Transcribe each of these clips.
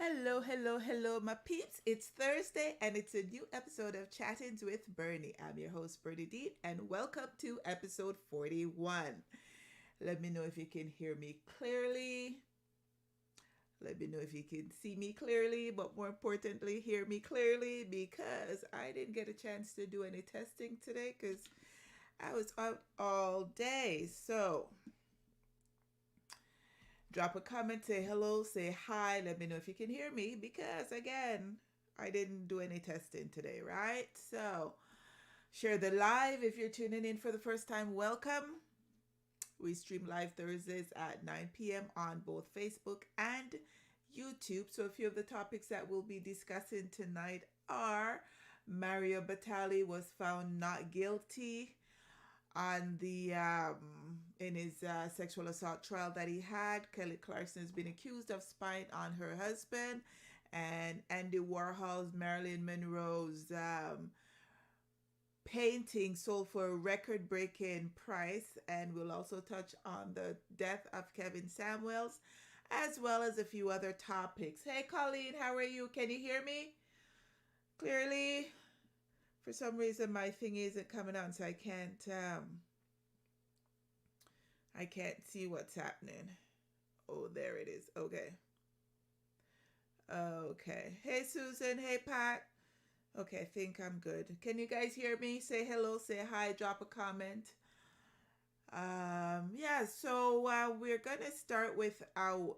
Hello, hello, hello, my peeps. It's Thursday and it's a new episode of Chattingz with Bernie. I'm your host, Bernie Dean, and welcome to episode 41. Let me know if you can hear me clearly. Let me know if you can see me clearly, but more importantly, hear me clearly because I didn't get a chance to do any testing today because I was out all day. So, drop a comment, say hello, say hi. Let me know if you can hear me because, again, I didn't do any testing today, right? So, share the live. If you're tuning in for the first time, welcome. We stream live Thursdays at 9 p.m. on both Facebook and YouTube. So, a few of the topics that we'll be discussing tonight are Mario Batali was found not guilty on the in his sexual assault trial that he had. Kelly Clarkson has been accused of spying on her husband, and Andy Warhol's Marilyn Monroe's painting sold for a record-breaking price. And we'll also touch on the death of Kevin Samuels, as well as a few other topics. Hey, Colleen, how are you? Can you hear me clearly? For some reason, my thing isn't coming on, so I can't see what's happening. Oh, there it is. Okay. Okay. Hey, Susan. Hey, Pat. Okay, I think I'm good. Can you guys hear me? Say hello, say hi, drop a comment. Yeah, so we're gonna start with how,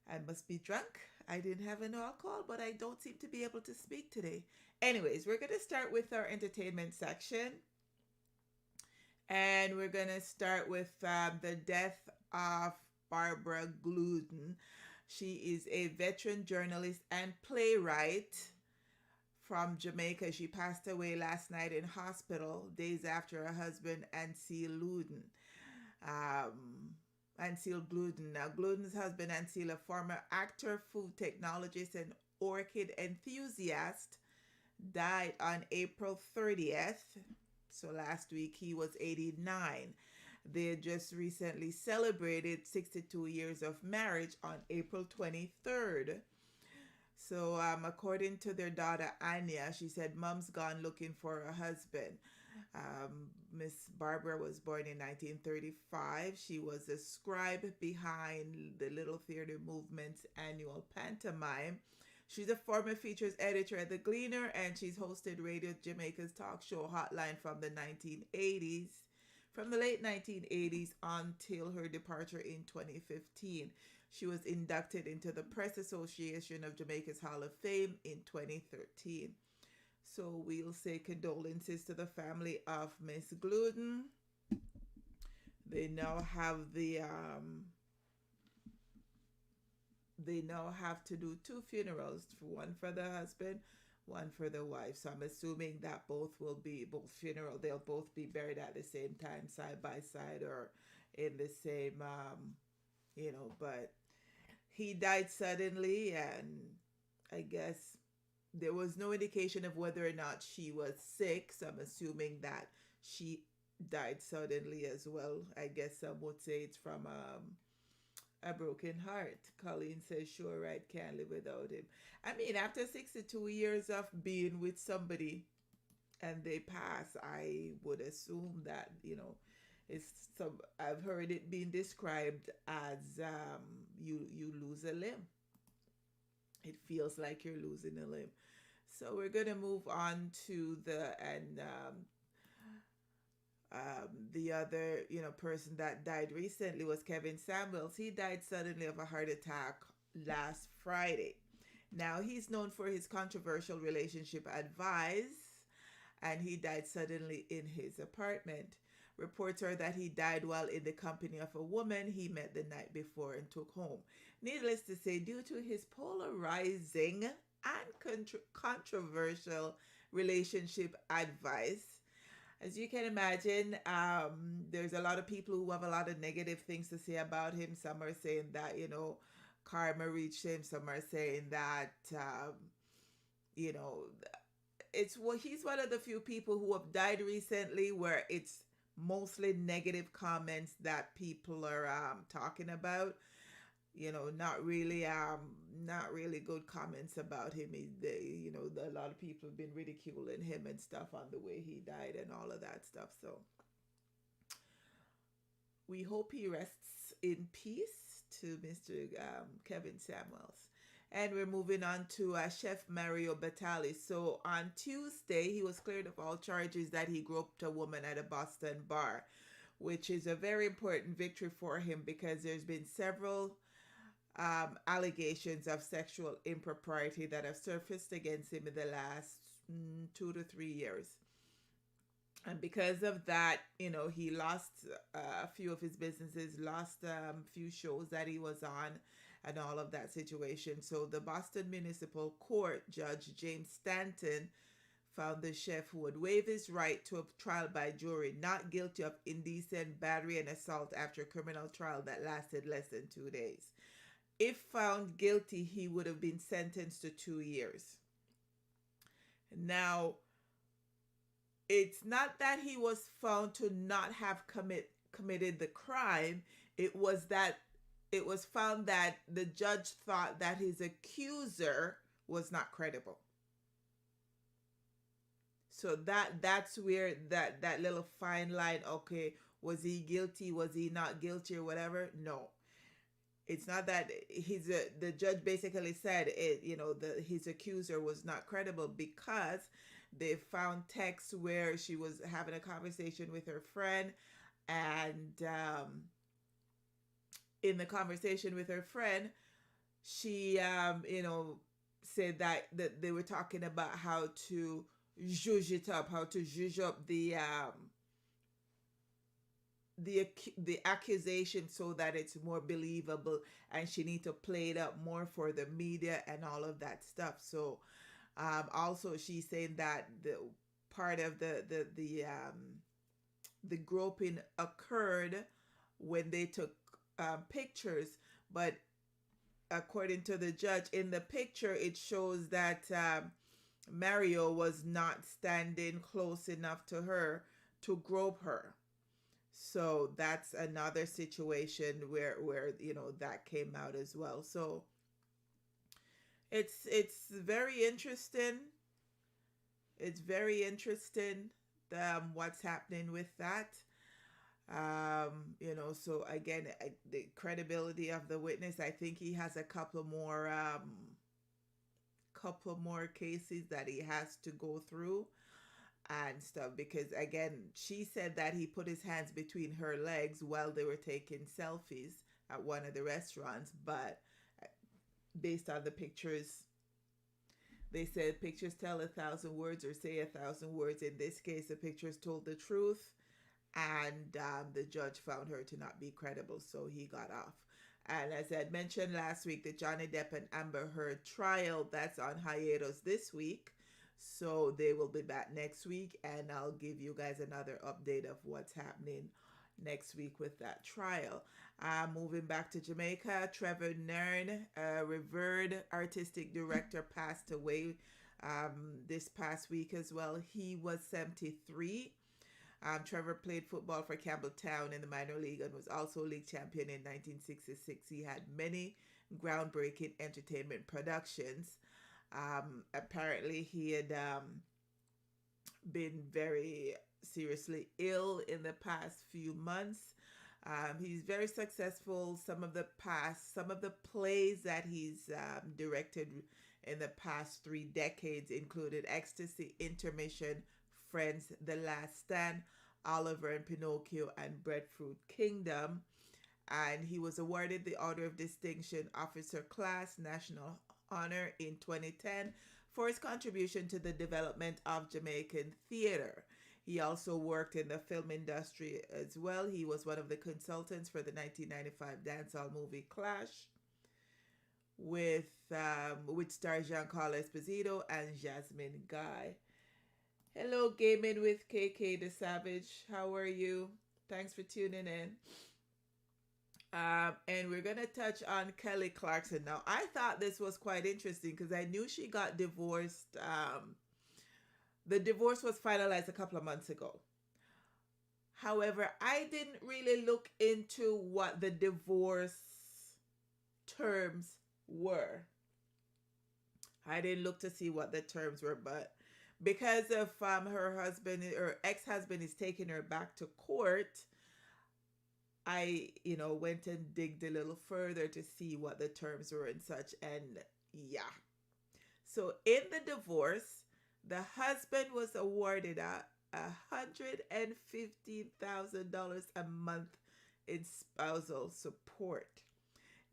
I must be drunk. I didn't have an alcohol, but I don't seem to be able to speak today. Anyways, we're gonna start with our entertainment section. And we're going to start with the death of Barbara Gluten. She is a veteran journalist and playwright from Jamaica. She passed away last night in hospital, days after her husband, Ansel Luden. Ansel Gluten. Now, Gluten's husband, Ansel, a former actor, food technologist, and orchid enthusiast, died on April 30th. So last week he was 89. They had just recently celebrated 62 years of marriage on April 23rd. So, according to their daughter Anya, she said, "Mom's gone looking for her husband." Miss Barbara was born in 1935. She was a scribe behind the Little Theater Movement's annual pantomime. She's a former features editor at The Gleaner, and she's hosted Radio Jamaica's talk show Hotline from the 1980s, from the late 1980s until her departure in 2015. She was inducted into the Press Association of Jamaica's Hall of Fame in 2013. So we'll say condolences to the family of Miss Gluten. They now have they now have to do two funerals, one for the husband, one for the wife. So I'm assuming that both funeral, they'll both be buried at the same time, side by side, or in the same but he died suddenly, and I guess there was no indication of whether or not she was sick. So I'm assuming that she died suddenly as well. I guess some would say it's from a broken heart. Colleen says, "Sure, right, can't live without him." I mean, after 62 years of being with somebody and they pass, I would assume that, it's some, I've heard it being described as you lose a limb. It feels like you're losing a limb. So we're going to move on to the other, person that died recently was Kevin Samuels. He died suddenly of a heart attack last Friday. Now, he's known for his controversial relationship advice, and he died suddenly in his apartment. Reports are that he died while in the company of a woman he met the night before and took home. Needless to say, due to his polarizing and controversial relationship advice, as you can imagine, there's a lot of people who have a lot of negative things to say about him. Some are saying that, karma reached him. Some are saying that, you know, he's one of the few people who have died recently where it's mostly negative comments that people are talking about. not really good comments about him. A lot of people have been ridiculing him and stuff on the way he died and all of that stuff. So we hope he rests in peace to Mr. Kevin Samuels. And we're moving on to Chef Mario Batali. So on Tuesday, he was cleared of all charges that he groped a woman at a Boston bar, which is a very important victory for him because there's been several allegations of sexual impropriety that have surfaced against him in the last 2 to 3 years. And because of that, he lost a few of his businesses, lost a few shows that he was on, and all of that situation. So the Boston Municipal Court Judge James Stanton found the chef who would waive his right to a trial by jury not guilty of indecent battery and assault after a criminal trial that lasted less than 2 days. If found guilty, he would have been sentenced to 2 years. Now, it's not that he was found to not have committed the crime. It was found that the judge thought that his accuser was not credible. So that's where that little fine line, okay, was he guilty, was he not guilty, or whatever? No. It's not that the judge basically said his accuser was not credible because they found texts where she was having a conversation with her friend, and in the conversation with her friend, she said that they were talking about how to zhuzh up the accusation so that it's more believable, and she need to play it up more for the media and all of that stuff. So also she's saying that the part of the groping occurred when they took pictures, but according to the judge, in the picture it shows that Mario was not standing close enough to her to grope her. So that's another situation where that came out as well. So it's very interesting. It's very interesting what's happening with that. So again, the credibility of the witness. I think he has a couple more cases that he has to go through and stuff, because again, she said that he put his hands between her legs while they were taking selfies at one of the restaurants, but based on the pictures, they said pictures tell 1,000 words or say 1,000 words. In this case, the pictures told the truth, and the judge found her to not be credible, so he got off. And as I had mentioned last week, the Johnny Depp and Amber Heard trial, that's on hiatus this week. So they will be back next week, and I'll give you guys another update of what's happening next week with that trial. Moving back to Jamaica, Trevor Nairn, a revered artistic director, passed away this past week as well. He was 73. Trevor played football for Campbelltown in the minor league and was also league champion in 1966. He had many groundbreaking entertainment productions. Apparently, he had been very seriously ill in the past few months. He's very successful. Some of the plays that he's directed in the past 3 decades included Ecstasy, Intermission, Friends, The Last Stand, Oliver and Pinocchio, and Breadfruit Kingdom. And he was awarded the Order of Distinction Officer Class National Honor in 2010 for his contribution to the development of Jamaican theater. He also worked in the film industry as well. He was one of the consultants for the 1995 dancehall movie Clash, with which stars Giancarlo Esposito and Jasmine Guy. Hello, Gaming with KK the Savage. How are you? Thanks for tuning in. And we're going to touch on Kelly Clarkson. Now, I thought this was quite interesting because I knew she got divorced. The divorce was finalized a couple of months ago. However, I didn't really look into what the divorce terms were. I didn't look to see what the terms were, but because of her husband or ex-husband is taking her back to court, I, went and digged a little further to see what the terms were and such. And yeah. So in the divorce, the husband was awarded $115,000 a month in spousal support.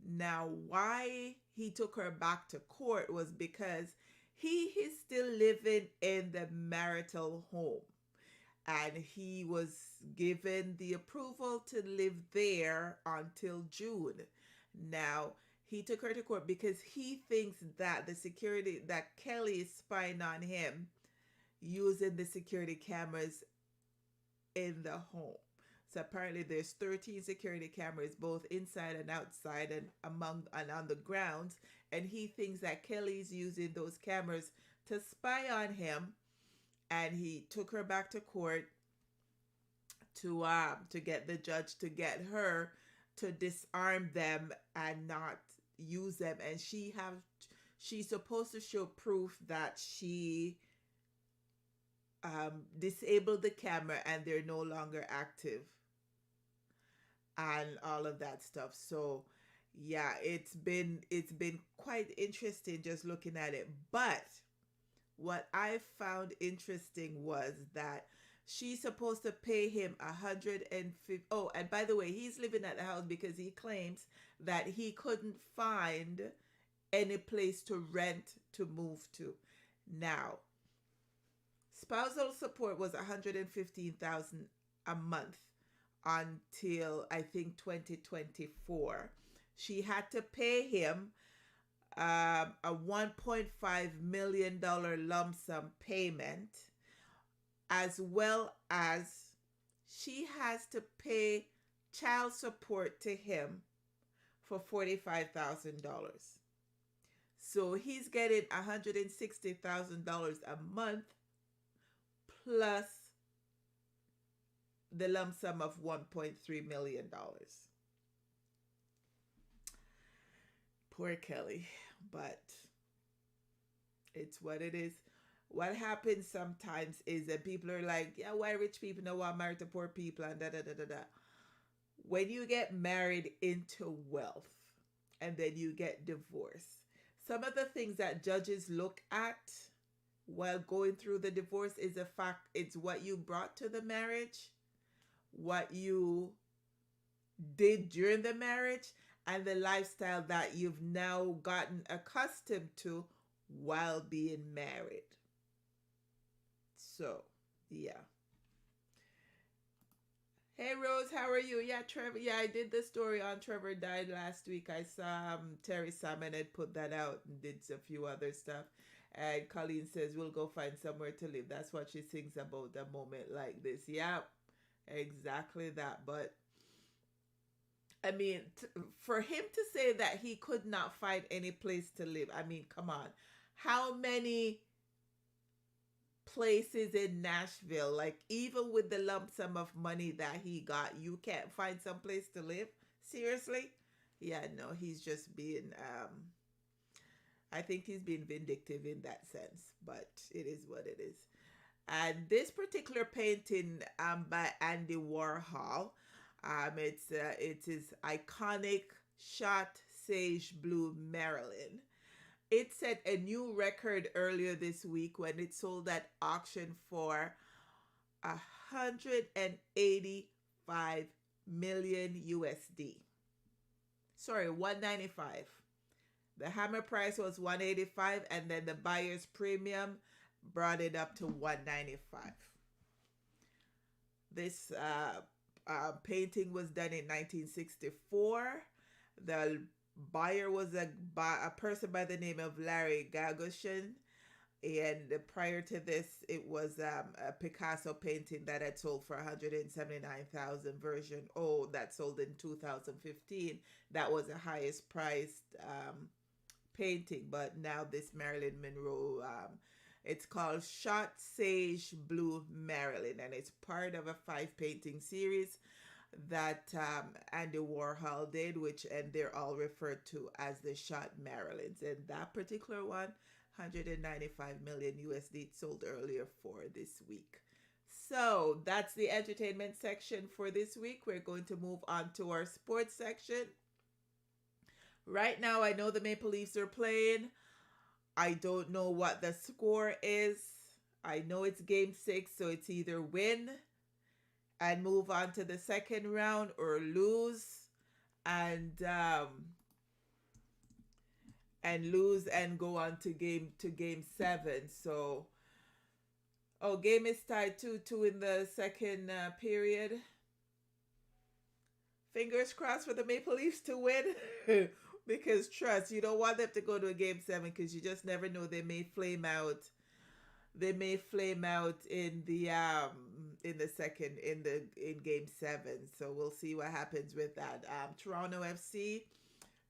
Now, why he took her back to court was because he is still living in the marital home, and he was given the approval to live there until June. Now, he took her to court because he thinks that that Kelly is spying on him using the security cameras in the home. So apparently there's 13 security cameras both inside and outside and among and on the grounds, and he thinks that Kelly's using those cameras to spy on him, and he took her back to court to get the judge to get her to disarm them and not use them, and she's supposed to show proof that she disabled the camera and they're no longer active and all of that stuff. So yeah, it's been quite interesting just looking at it. But what I found interesting was that she's supposed to pay him 150. Oh, and by the way, he's living at the house because he claims that he couldn't find any place to rent to move to. Now, spousal support was 115,000 a month until I think 2024. She had to pay him a $1.5 million lump sum payment, as well as she has to pay child support to him for $45,000. So he's getting $160,000 a month plus the lump sum of $1.3 million. Poor Kelly, but it's what it is. What happens sometimes is that people are like, yeah, why rich people don't want married to poor people and da da da da da. When you get married into wealth and then you get divorced, some of the things that judges look at while going through the divorce is the fact it's what you brought to the marriage, what you did during the marriage, and the lifestyle that you've now gotten accustomed to while being married. So, yeah. Hey Rose, how are you? Yeah, Trevor. Yeah, I did the story on Trevor died last week. I saw Terry Salmon had put that out and did a few other stuff. And Colleen says we'll go find somewhere to live. That's what she thinks about a moment like this. Yeah, exactly that. But I mean, for him to say that he could not find any place to live, I mean, come on. How many places in Nashville, like even with the lump sum of money that he got, you can't find some place to live? Seriously? Yeah, no, he's just being I think he's being vindictive in that sense, but it is what it is. And this particular painting by Andy Warhol, it is iconic shot sage blue Marilyn. It set a new record earlier this week when it sold at auction for 185 million USD. Sorry, 195. The hammer price was 185, and then the buyer's premium brought it up to 195. This painting was done in 1964. The buyer was a person by the name of Larry Gagosian, and prior to this, it was a Picasso painting that had sold for 179,000 version. Oh, that sold in 2015. That was the highest priced painting. But now this Marilyn Monroe, it's called Shot Sage Blue Marilyn, and it's part of a 5 painting series. that Andy Warhol did, which and they're all referred to as the shot Marilyn's. And that particular one, 195 million USD sold earlier for this week. So that's the entertainment section for this week. We're going to move on to our sports section. Right now, I know the Maple Leafs are playing. I don't know what the score is. I know it's game 6, so it's either win and move on to the second round or lose and lose and go on to game 7. So game is tied 2-2 in the second period. Fingers crossed for the Maple Leafs to win. Because trust, you don't want them to go to a game 7 because you just never know. They may flame out. They may flame out in the second in game 7. So we'll see what happens with that. Toronto FC,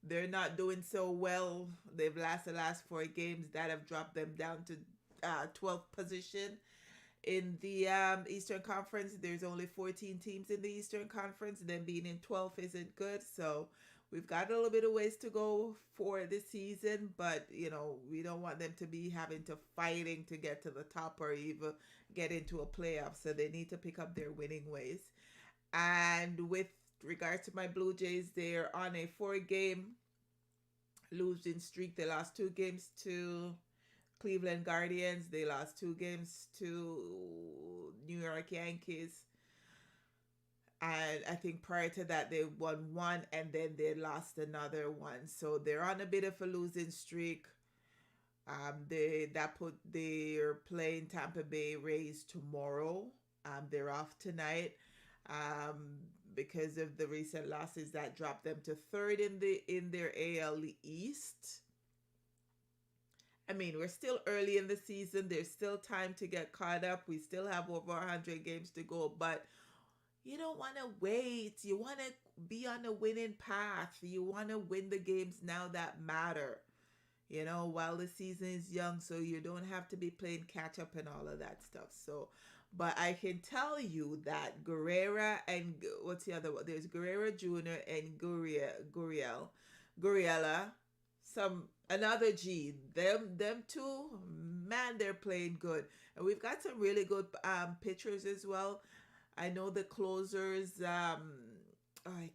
they're not doing so well. They've lost the last 4 games. That have dropped them down to 12th position. In the Eastern Conference, there's only 14 teams in the Eastern Conference. Them being in 12th isn't good. So we've got a little bit of ways to go for this season. But, we don't want them to be having to fighting to get to the top or even get into a playoff. So they need to pick up their winning ways. And with regards to my Blue Jays, they're on a 4-game losing streak. They lost 2 games to Cleveland Guardians. They lost 2 games to New York Yankees. And I think prior to that, they won 1 and then they lost another 1. So they're on a bit of a losing streak. They're playing Tampa Bay Rays tomorrow. They're off tonight. Because of the recent losses that dropped them to 3rd in their AL East. I mean, we're still early in the season. There's still time to get caught up. We still have over 100 games to go, but you don't want to wait. You want to be on a winning path. You want to win the games now that matter, while the season is young, so you don't have to be playing catch up and all of that stuff. So, but I can tell you that Guerrera and what's the other one? There's Guerrera Jr. and Gurriela, another G. Them two, man, they're playing good. And we've got some really good pitchers as well. I know the closers, I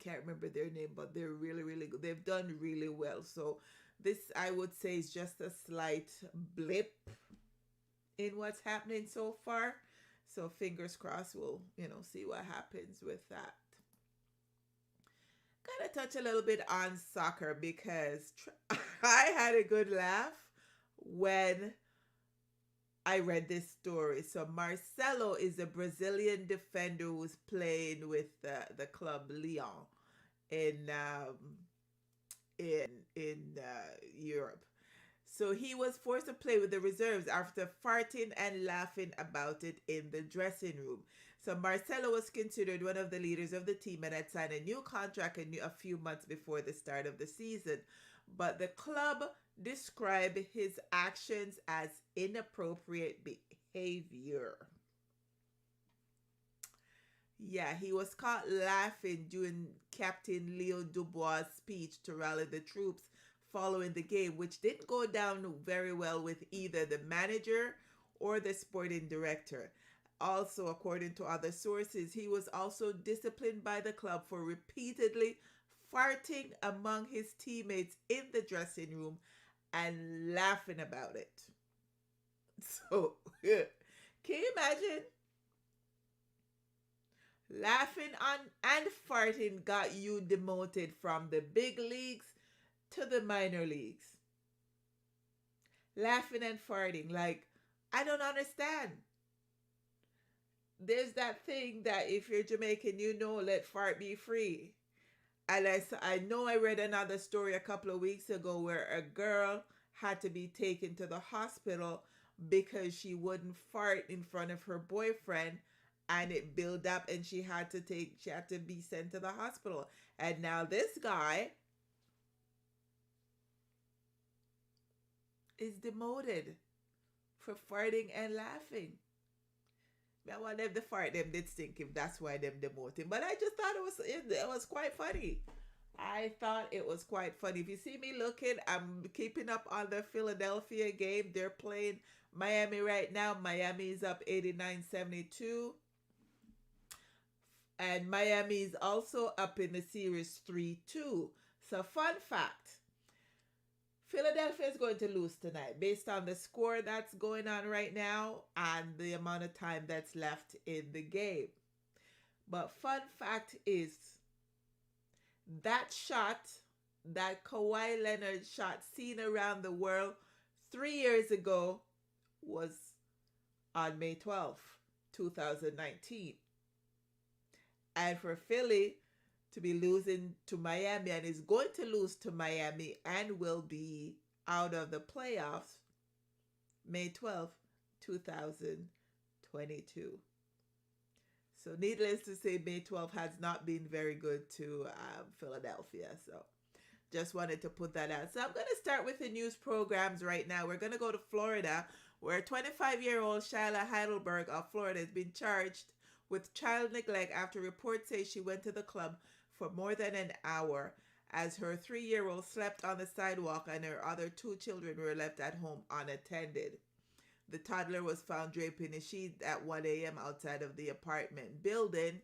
can't remember their name, but they're really, really good. They've done really well. So this, I would say, is just a slight blip in what's happening so far. So fingers crossed, we'll, see what happens with that. Gotta touch a little bit on soccer because I had a good laugh when I read this story. So Marcelo is a Brazilian defender who's playing with the club Lyon in Europe. So he was forced to play with the reserves after farting and laughing about it in the dressing room. So Marcelo was considered one of the leaders of the team and had signed a new contract a few months before the start of the season. But the club described his actions as inappropriate behavior. Yeah, he was caught laughing during Captain Leo Dubois' speech to rally the troops following the game, which didn't go down very well with either the manager or the sporting director. Also, according to other sources, he was also disciplined by the club for repeatedly farting among his teammates in the dressing room and laughing about it. So, can you imagine? Laughing on and farting got you demoted from the big leagues to the minor leagues. Laughing and farting, I don't understand. There's that thing that if you're Jamaican, let fart be free. And I know I read another story a couple of weeks ago where a girl had to be taken to the hospital because she wouldn't fart in front of her boyfriend, and it built up and she had to be sent to the hospital. And now this guy is demoted for farting and laughing. I want them to fart them did stink if that's why them demote him. But I just thought it was quite funny. I thought it was quite funny. If you see me looking, I'm keeping up on the Philadelphia game. They're playing Miami right now. Miami is up 89-72. And Miami is also up in the series 3-2. So, fun fact, Philadelphia is going to lose tonight based on the score that's going on right now and the amount of time that's left in the game. But fun fact is that shot, that Kawhi Leonard shot seen around the world 3 years ago was on May 12th, 2019. And for Philly to be losing to Miami and is going to lose to Miami and will be out of the playoffs May 12th, 2022. So needless to say, May 12th has not been very good to Philadelphia. So just wanted to put that out. So I'm going to start with the news programs right now. We're going to go to Florida, where 25-year-old Shyla Heidelberg of Florida has been charged with child neglect after reports say she went to the club for more than an hour as her 3-year-old slept on the sidewalk and her other 2 children were left at home unattended. The toddler was found draped in a sheet at 1 a.m. outside of the apartment building.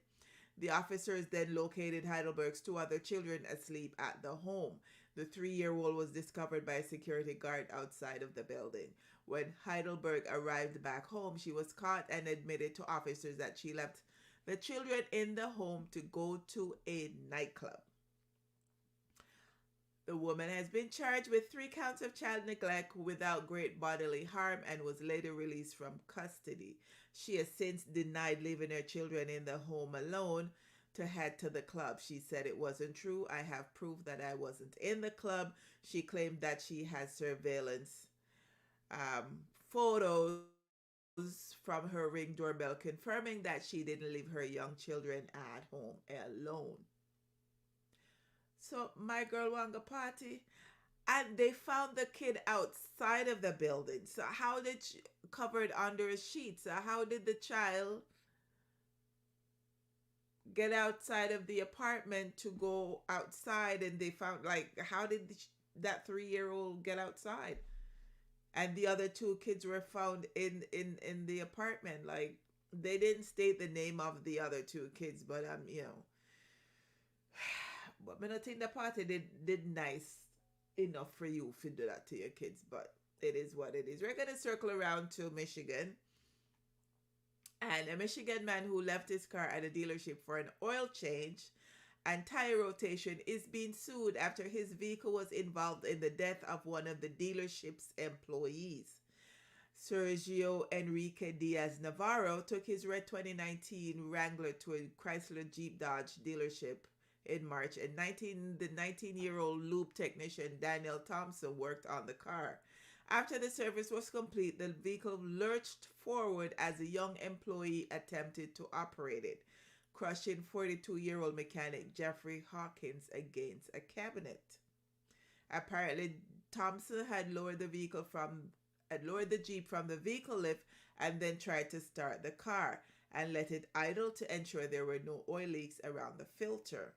The officers then located Heidelberg's 2 other children asleep at the home. The 3-year-old was discovered by a security guard outside of the building. When Heidelberg arrived back home, she was caught and admitted to officers that she left the children in the home to go to a nightclub. The woman has been charged with 3 counts of child neglect without great bodily harm and was later released from custody. She has since denied leaving her children in the home alone to head to the club. She said it wasn't true. I have proof that I wasn't in the club. She claimed that she has surveillance photos from her Ring doorbell confirming that she didn't leave her young children at home alone. So my girl wanga party, and they found the kid outside of the building. So how did she, covered under a sheet? So how did the child get outside of the apartment to go outside? And they found, like, how did that 3-year-old get outside? And the other 2 kids were found in the apartment. Like, they didn't state the name of the other 2 kids, but but I don't think the party did nice enough for you to do that to your kids, but it is what it is. We're going to circle around to Michigan. And a Michigan man who left his car at a dealership for an oil change and tire rotation is being sued after his vehicle was involved in the death of one of the dealership's employees. Sergio Enrique Diaz Navarro took his red 2019 Wrangler to a Chrysler Jeep Dodge dealership in March, and the 19-year-old lube technician Daniel Thompson worked on the car. After the service was complete, the vehicle lurched forward as a young employee attempted to operate it, crushing 42-year-old mechanic Jeffrey Hawkins against a cabinet. Apparently, Thompson had lowered the Jeep from the vehicle lift and then tried to start the car and let it idle to ensure there were no oil leaks around the filter.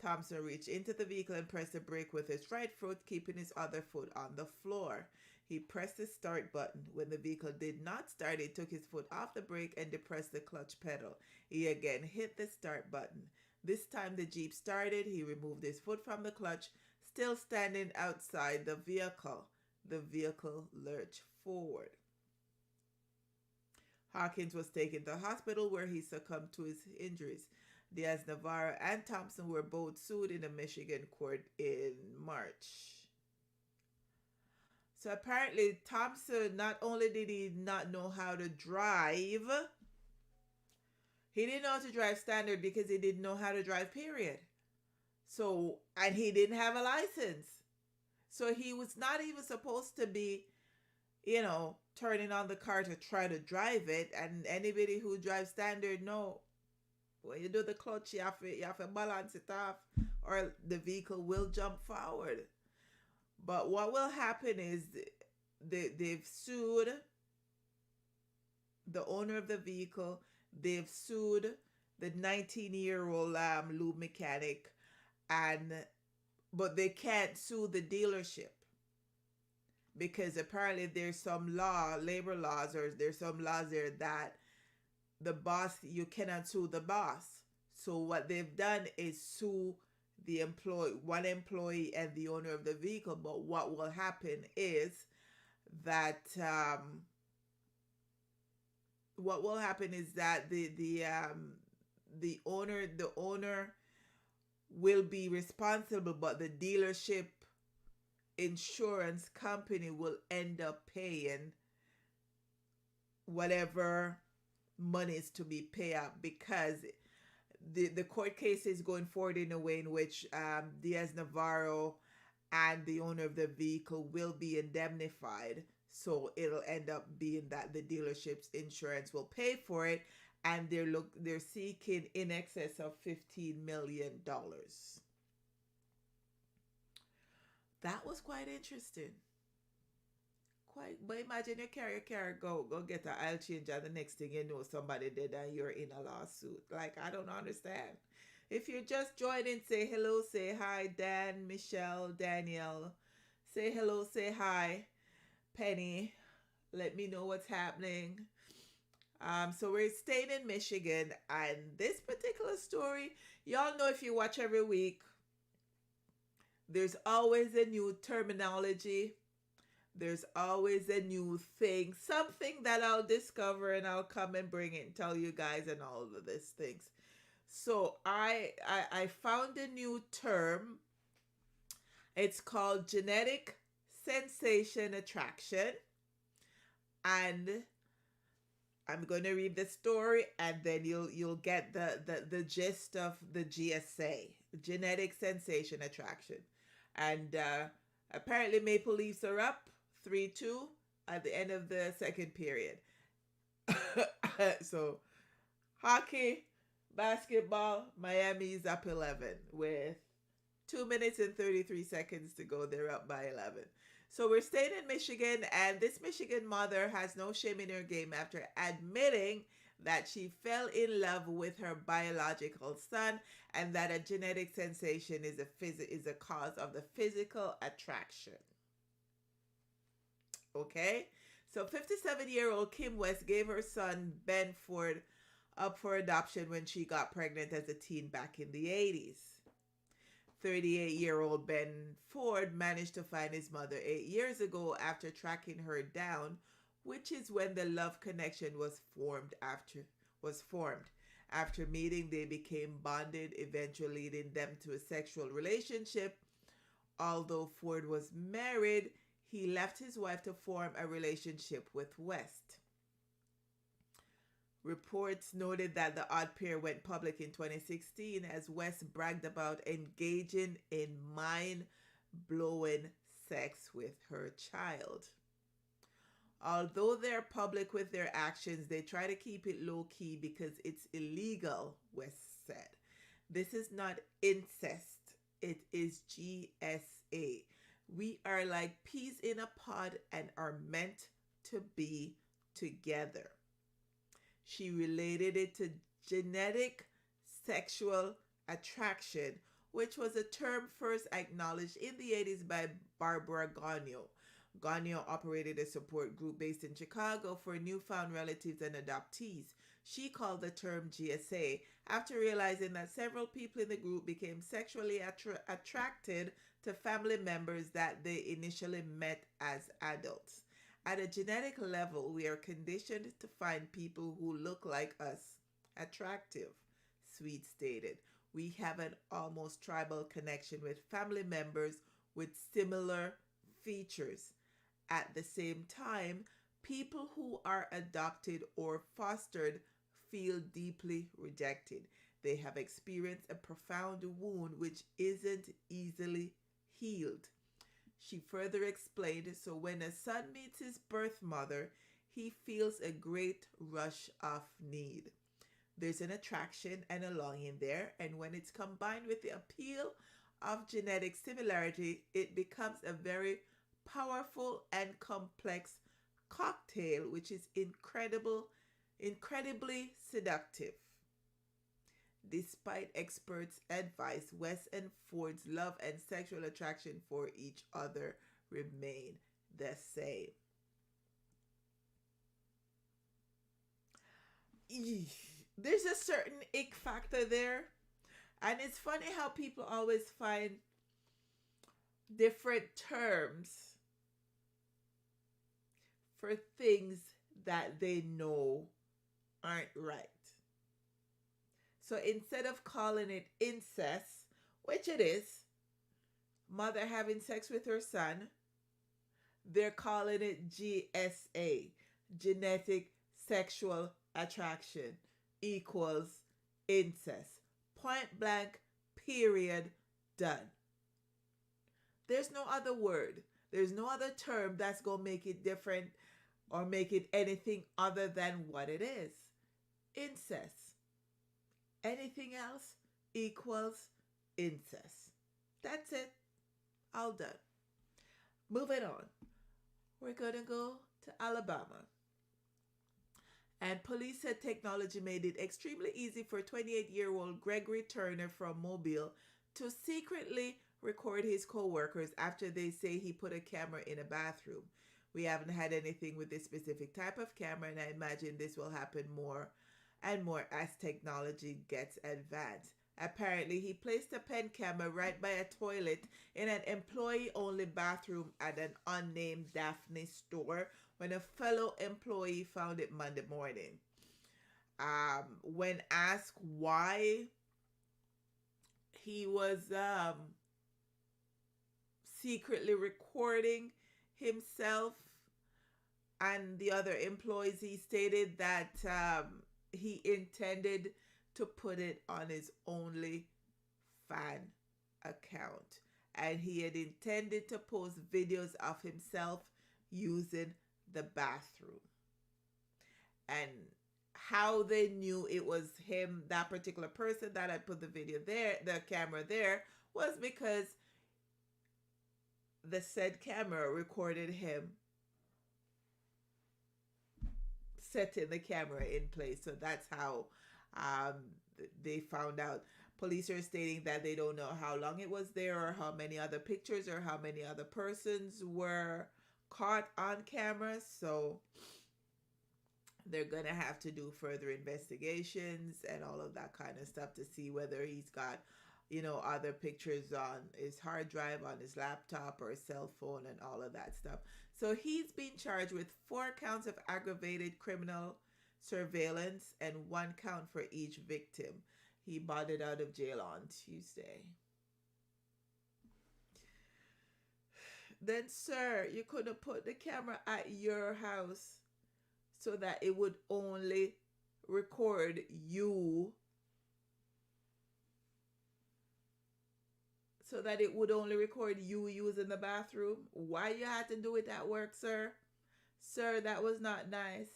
Thompson reached into the vehicle and pressed the brake with his right foot, keeping his other foot on the floor. He pressed the start button. When the vehicle did not start, he took his foot off the brake and depressed the clutch pedal. He again hit the start button. This time the Jeep started. He removed his foot from the clutch, still standing outside the vehicle. The vehicle lurched forward. Hawkins was taken to the hospital where he succumbed to his injuries. Diaz Navarro and Thompson were both sued in a Michigan court in March. So apparently Thompson, not only did he not know how to drive, he didn't know how to drive standard because he didn't know how to drive, period. So, and he didn't have a license. So he was not even supposed to be, turning on the car to try to drive it. And anybody who drives standard know, when you do the clutch, you have to balance it off or the vehicle will jump forward. But what will happen is they've sued the owner of the vehicle, they've sued the 19-year-old lube mechanic, and but they can't sue the dealership because apparently there's some law, labor laws, or there's some laws there that the boss, you cannot sue the boss. So what they've done is sue the employee, one employee and the owner of the vehicle. But what will happen is that the owner will be responsible, but the dealership insurance company will end up paying whatever money is to be paid out, because the court case is going forward in a way in which Diaz Navarro and the owner of the vehicle will be indemnified. So it'll end up being that the dealership's insurance will pay for it, and they're seeking in excess of $15 million. That was quite interesting. Quite, but imagine you carry a car, go get an oil change, and the next thing you know, somebody did, and you're in a lawsuit. Like, I don't understand. If you're just joining, say hello, say hi, Dan, Michelle, Danielle. Say hello, say hi, Penny. Let me know what's happening. So we're staying in Michigan, and this particular story, y'all know, if you watch every week, there's always a new terminology. There's always a new thing, something that I'll discover, and I'll come and bring it and tell you guys and all of these things. So I found a new term. It's called genetic sensation attraction, and I'm going to read the story, and then you'll get the gist of the GSA, genetic sensation attraction. And apparently Maple Leafs are up 3-2 at the end of the second period. So hockey, basketball, Miami's up 11 with 2 minutes and 33 seconds to go. They're up by 11. So we're staying in Michigan, and this Michigan mother has no shame in her game after admitting that she fell in love with her biological son, and that a genetic sensation is a cause of the physical attraction. Okay? So 57-year-old Kim West gave her son Ben Ford up for adoption when she got pregnant as a teen back in the 80s. 38-year-old Ben Ford managed to find his mother 8 years ago after tracking her down, which is when the love connection was formed. After meeting, they became bonded, eventually leading them to a sexual relationship. Although Ford was married, he left his wife to form a relationship with West. Reports noted that the odd pair went public in 2016 as West bragged about engaging in mind-blowing sex with her child. Although they're public with their actions, they try to keep it low-key because it's illegal, West said. This is not incest. It is GSA. We are like peas in a pod and are meant to be together. She related it to genetic sexual attraction, which was a term first acknowledged in the 80s by Barbara Gagnon. Gagnon operated a support group based in Chicago for newfound relatives and adoptees. She called the term GSA after realizing that several people in the group became sexually attracted to family members that they initially met as adults. At a genetic level, we are conditioned to find people who look like us attractive, Sweet stated. We have an almost tribal connection with family members with similar features. At the same time, people who are adopted or fostered feel deeply rejected. They have experienced a profound wound which isn't easily healed. She further explained, so when a son meets his birth mother, he feels a great rush of need. There's an attraction and a longing there, and when it's combined with the appeal of genetic similarity, it becomes a very powerful and complex cocktail, which is incredible incredibly seductive. Despite experts' advice, West and Ford's love and sexual attraction for each other remain the same. There's a certain ick factor there. And it's funny how people always find different terms for things that they know aren't right. So instead of calling it incest, which it is, mother having sex with her son, they're calling it GSA, genetic sexual attraction, equals incest. Point blank, period, done. There's no other word. There's no other term that's going to make it different or make it anything other than what it is. Incest. Anything else equals incest. That's it. All done. Moving on. We're going to go to Alabama. And police said technology made it extremely easy for 28-year-old Gregory Turner from Mobile to secretly record his co-workers after they say he put a camera in a bathroom. We haven't had anything with this specific type of camera, and I imagine this will happen more and more as technology gets advanced. Apparently, he placed a pen camera right by a toilet in an employee-only bathroom at an unnamed Daphne store when a fellow employee found it Monday morning. When asked why he was secretly recording himself and the other employees, he stated that he intended to put it on his OnlyFans account, and he had intended to post videos of himself using the bathroom. And how they knew it was him, that particular person that had put the video there, the camera there, was because the said camera recorded him setting the camera in place. So that's how they found out. Police are stating that they don't know how long it was there or how many other pictures or how many other persons were caught on camera. So they're going to have to do further investigations and all of that kind of stuff to see whether he's got, other pictures on his hard drive, on his laptop or his cell phone and all of that stuff. So he's been charged with 4 counts of aggravated criminal surveillance and 1 count for each victim. He bonded out of jail on Tuesday. Then, sir, you could have put the camera at your house so that it would only record you. So that it would only record you using the bathroom. Why you had to do it at work, sir? Sir, that was not nice.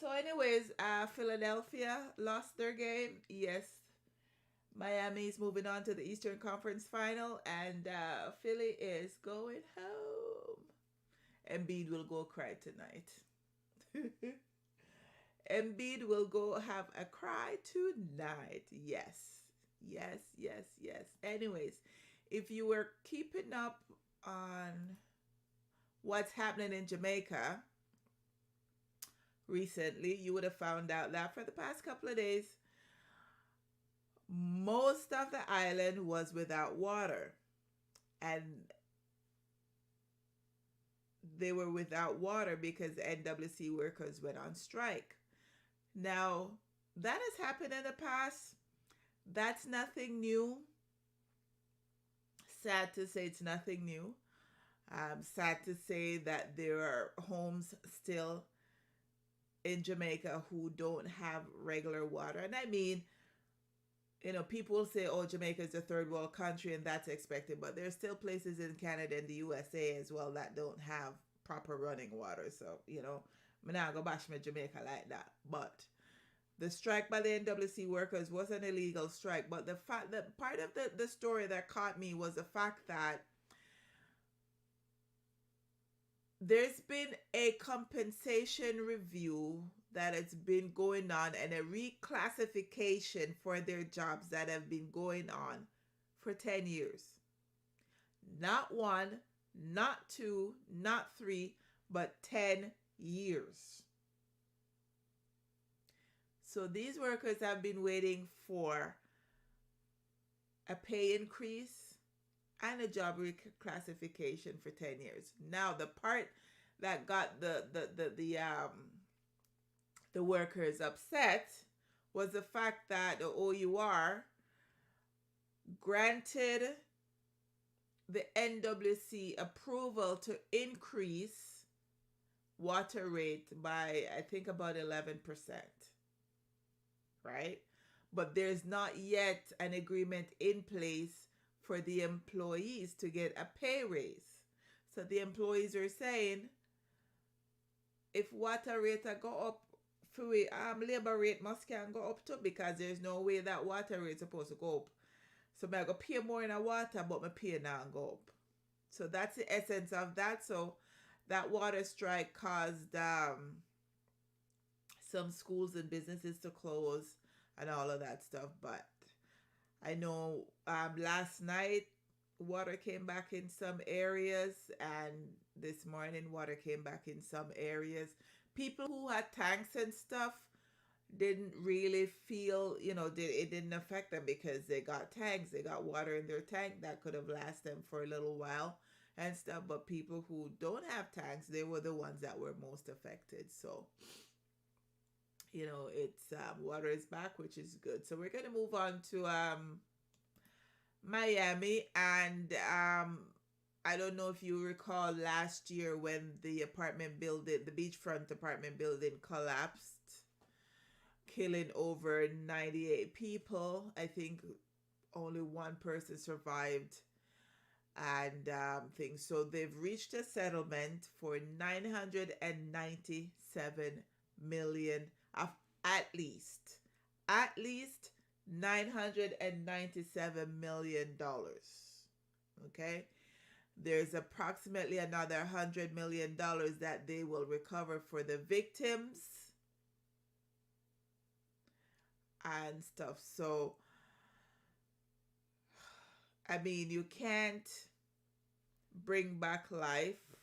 So anyways, Philadelphia lost their game. Yes, Miami is moving on to the Eastern Conference Final, and Philly is going home. Embiid will go cry tonight. Embiid will go have a cry tonight. Yes. Anyways, if you were keeping up on what's happening in Jamaica recently, you would have found out that for the past couple of days, most of the island was without water. And they were without water because NWC workers went on strike. Now, that has happened in the past. That's nothing new. Sad to say it's nothing new. Sad to say that there are homes still in Jamaica who don't have regular water. And I mean, people say, oh, Jamaica is a third world country and that's expected. But there's still places in Canada and the USA as well that don't have proper running water. So, I'm not going to bash my Jamaica like that. But the strike by the NWC workers was an illegal strike. But the fact that part of the story that caught me was the fact that there's been a compensation review that has been going on and a reclassification for their jobs that have been going on for 10 years. Not one, not two, not three, but 10 years. So these workers have been waiting for a pay increase and a job reclassification for 10 years. Now, the part that got the workers upset was the fact that the OUR granted the NWC approval to increase water rate by, I think, about 11%, right? But there's not yet an agreement in place for the employees to get a pay raise. So the employees are saying, if water rate go up, labor rate must can go up too, because there's no way that water rate is supposed to go up. So I go pay more in a water, but my pay now go up. So that's the essence of that. So that water strike caused some schools and businesses to close and all of that stuff. But I know last night water came back in some areas, and this morning water came back in some areas. People who had tanks and stuff didn't really feel, it didn't affect them because they got tanks, they got water in their tank that could have lasted them for a little while and stuff. But people who don't have tanks, they were the ones that were most affected. So, it's water is back, which is good. So we're going to move on to Miami. And I don't know if you recall last year when the beachfront apartment building collapsed, killing over 98 people. I think only one person survived and things. So they've reached a settlement for $997 million, at least $997 million. Okay. There's approximately another $100 million that they will recover for the victims and stuff. So, I mean, you can't bring back life.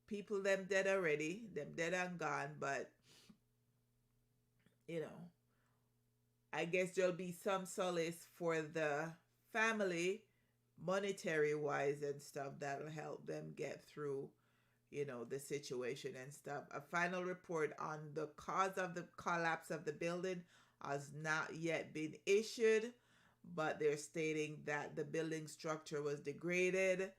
People, them dead already, them dead and gone. But, I guess there'll be some solace for the family, monetary wise and stuff, that'll help them get through, the situation and stuff. A final report on the cause of the collapse of the building has not yet been issued, but they're stating that the building structure was degraded,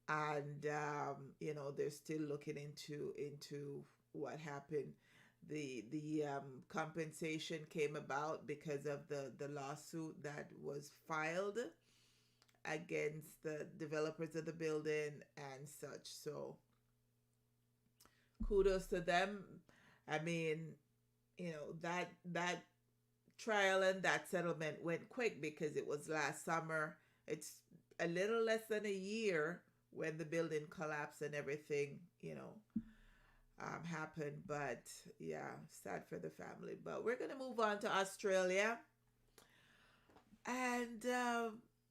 and they're still looking into what happened. The compensation came about because of the lawsuit that was filed against the developers of the building and such. So kudos to them. I mean, that trial and that settlement went quick because it was last summer. It's a little less than a year when the building collapsed and everything, happened. But yeah, sad for the family. But we're gonna move on to Australia, and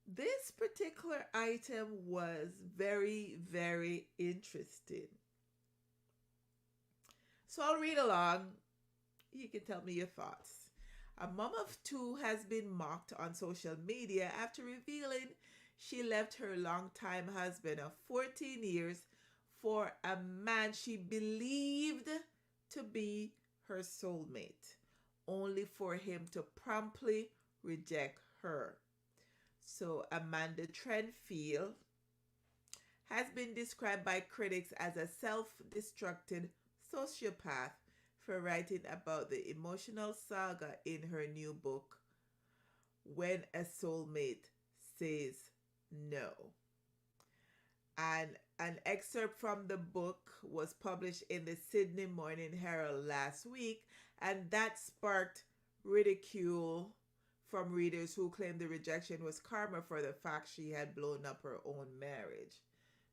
this particular item was very, very interesting. So I'll read along. You can tell me your thoughts. A mom of two has been mocked on social media after revealing she left her longtime husband of 14 years for a man she believed to be her soulmate, only for him to promptly reject her. So Amanda Trenfield has been described by critics as a self-destructed sociopath for writing about the emotional saga in her new book, When a Soulmate Says No. And an excerpt from the book was published in the Sydney Morning Herald last week, and that sparked ridicule from readers who claimed the rejection was karma for the fact she had blown up her own marriage.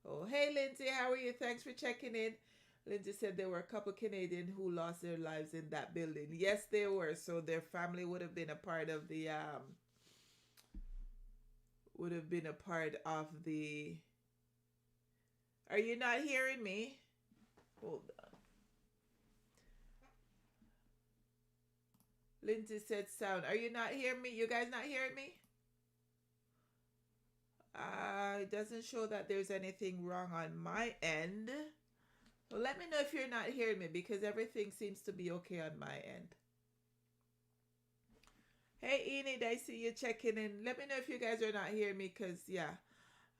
Oh, hey, Lindsay, how are you? Thanks for checking in. Lindsay said there were a couple Canadians who lost their lives in that building. Yes, there were. So their family would have been a part of the would have been a part of the. Are you not hearing me? Hold on. Lindsay said sound. Are you not hearing me? You guys not hearing me? It doesn't show that there's anything wrong on my end. Well, let me know if you're not hearing me because everything seems to be okay on my end. Hey, Enid, I see you checking in. Let me know if you guys are not hearing me because, yeah.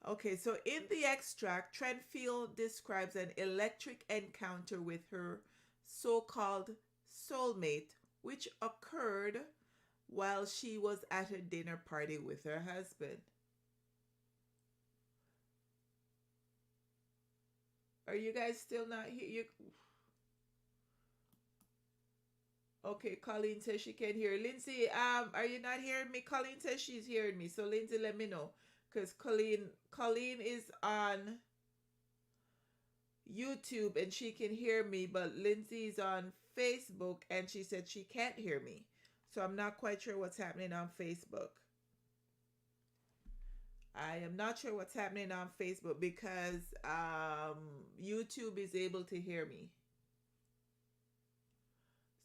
Okay, so in the extract, Trentfield describes an electric encounter with her so called soulmate, which occurred while she was at a dinner party with her husband. Are you guys still not here? Okay, Colleen says she can hear. Lindsay, are you not hearing me? Colleen says she's hearing me. So Lindsay, let me know. Because Colleen is on YouTube and she can hear me, but Lindsay's on Facebook and she said she can't hear me. So I'm not quite sure what's happening on Facebook. I am not sure what's happening on Facebook because YouTube is able to hear me.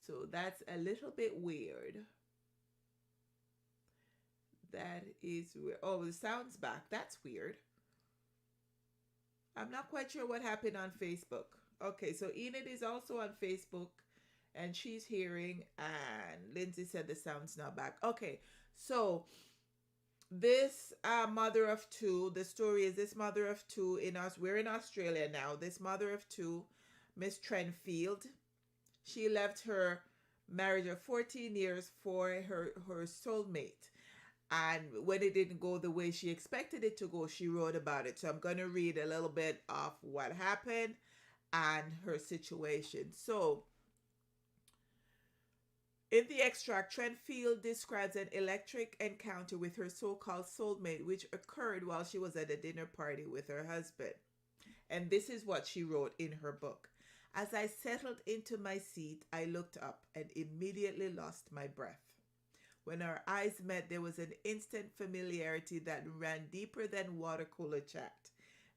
So that's a little bit weird. That is weird. Oh, the sound's back. That's weird. I'm not quite sure what happened on Facebook. Okay, so Enid is also on Facebook and she's hearing, and Lindsay said the sound's not back. Okay, so this mother of two, the story is this mother of two in us. We're in Australia now. This mother of two, Miss Trentfield, she left her marriage of 14 years for her soulmate. And when it didn't go the way she expected it to go, she wrote about it. So I'm going to read a little bit of what happened and her situation. So in the extract, Trentfield describes an electric encounter with her so-called soulmate, which occurred while she was at a dinner party with her husband. And this is what she wrote in her book. As I settled into my seat, I looked up and immediately lost my breath. When our eyes met, there was an instant familiarity that ran deeper than water cooler chat.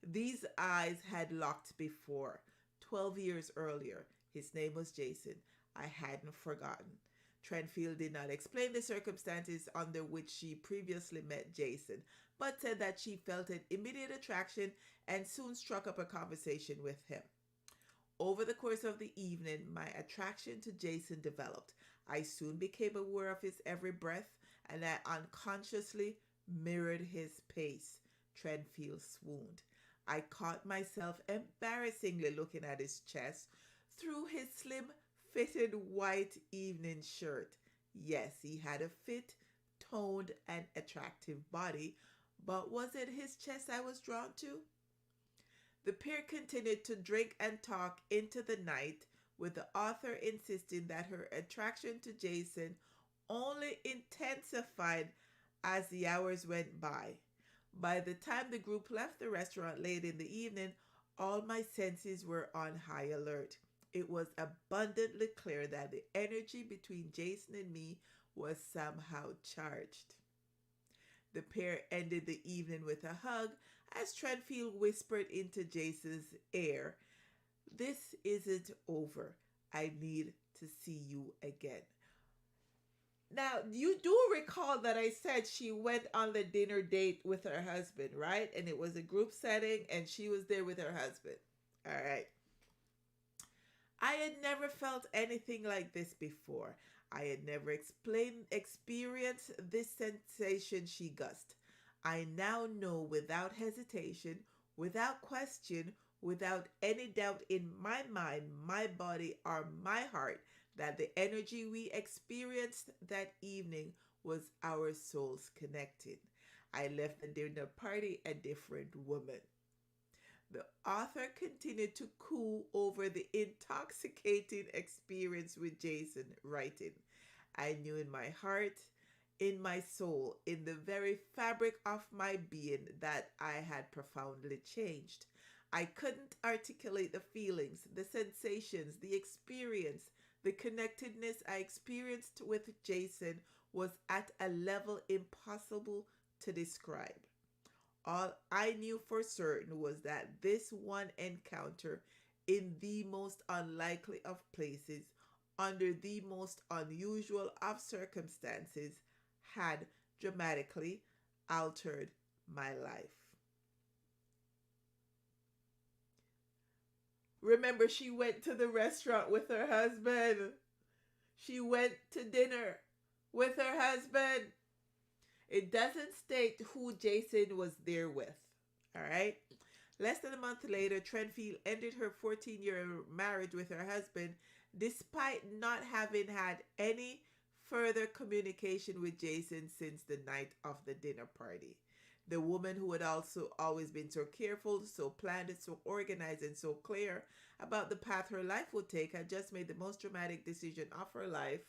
These eyes had locked before, 12 years earlier. His name was Jason. I hadn't forgotten. Trentfield did not explain the circumstances under which she previously met Jason, but said that she felt an immediate attraction and soon struck up a conversation with him. Over the course of the evening, my attraction to Jason developed. I soon became aware of his every breath, and I unconsciously mirrored his pace. Trentfield swooned. I caught myself embarrassingly looking at his chest through his slim, fitted white evening shirt. Yes, he had a fit, toned, and attractive body, but was it his chest I was drawn to? The pair continued to drink and talk into the night, with the author insisting that her attraction to Jason only intensified as the hours went by. By the time the group left the restaurant late in the evening, all my senses were on high alert. It was abundantly clear that the energy between Jason and me was somehow charged. The pair ended the evening with a hug as Trentfield whispered into Jason's ear, "This isn't over. I need to see you again." Now, you do recall that I said she went on the dinner date with her husband, right? And it was a group setting and she was there with her husband. All right. I had never felt anything like this before. I had never experienced this sensation she gushed. I now know without hesitation, without question, without any doubt in my mind, my body, or my heart that the energy we experienced that evening was our souls connecting. I left the dinner party a different woman. The author continued to coo over the intoxicating experience with Jason, writing, I knew in my heart, in my soul, in the very fabric of my being, that I had profoundly changed. I couldn't articulate the feelings, the sensations, the experience, the connectedness I experienced with Jason was at a level impossible to describe. All I knew for certain was that this one encounter, in the most unlikely of places, under the most unusual of circumstances, had dramatically altered my life. Remember, she went to the restaurant with her husband. She went to dinner with her husband. It doesn't state who Jason was there with. All right. Less than a month later, Trenfield ended her 14-year marriage with her husband despite not having had any further communication with Jason since the night of the dinner party. The woman who had also always been so careful, so planned, so organized, and so clear about the path her life would take had just made the most dramatic decision of her life,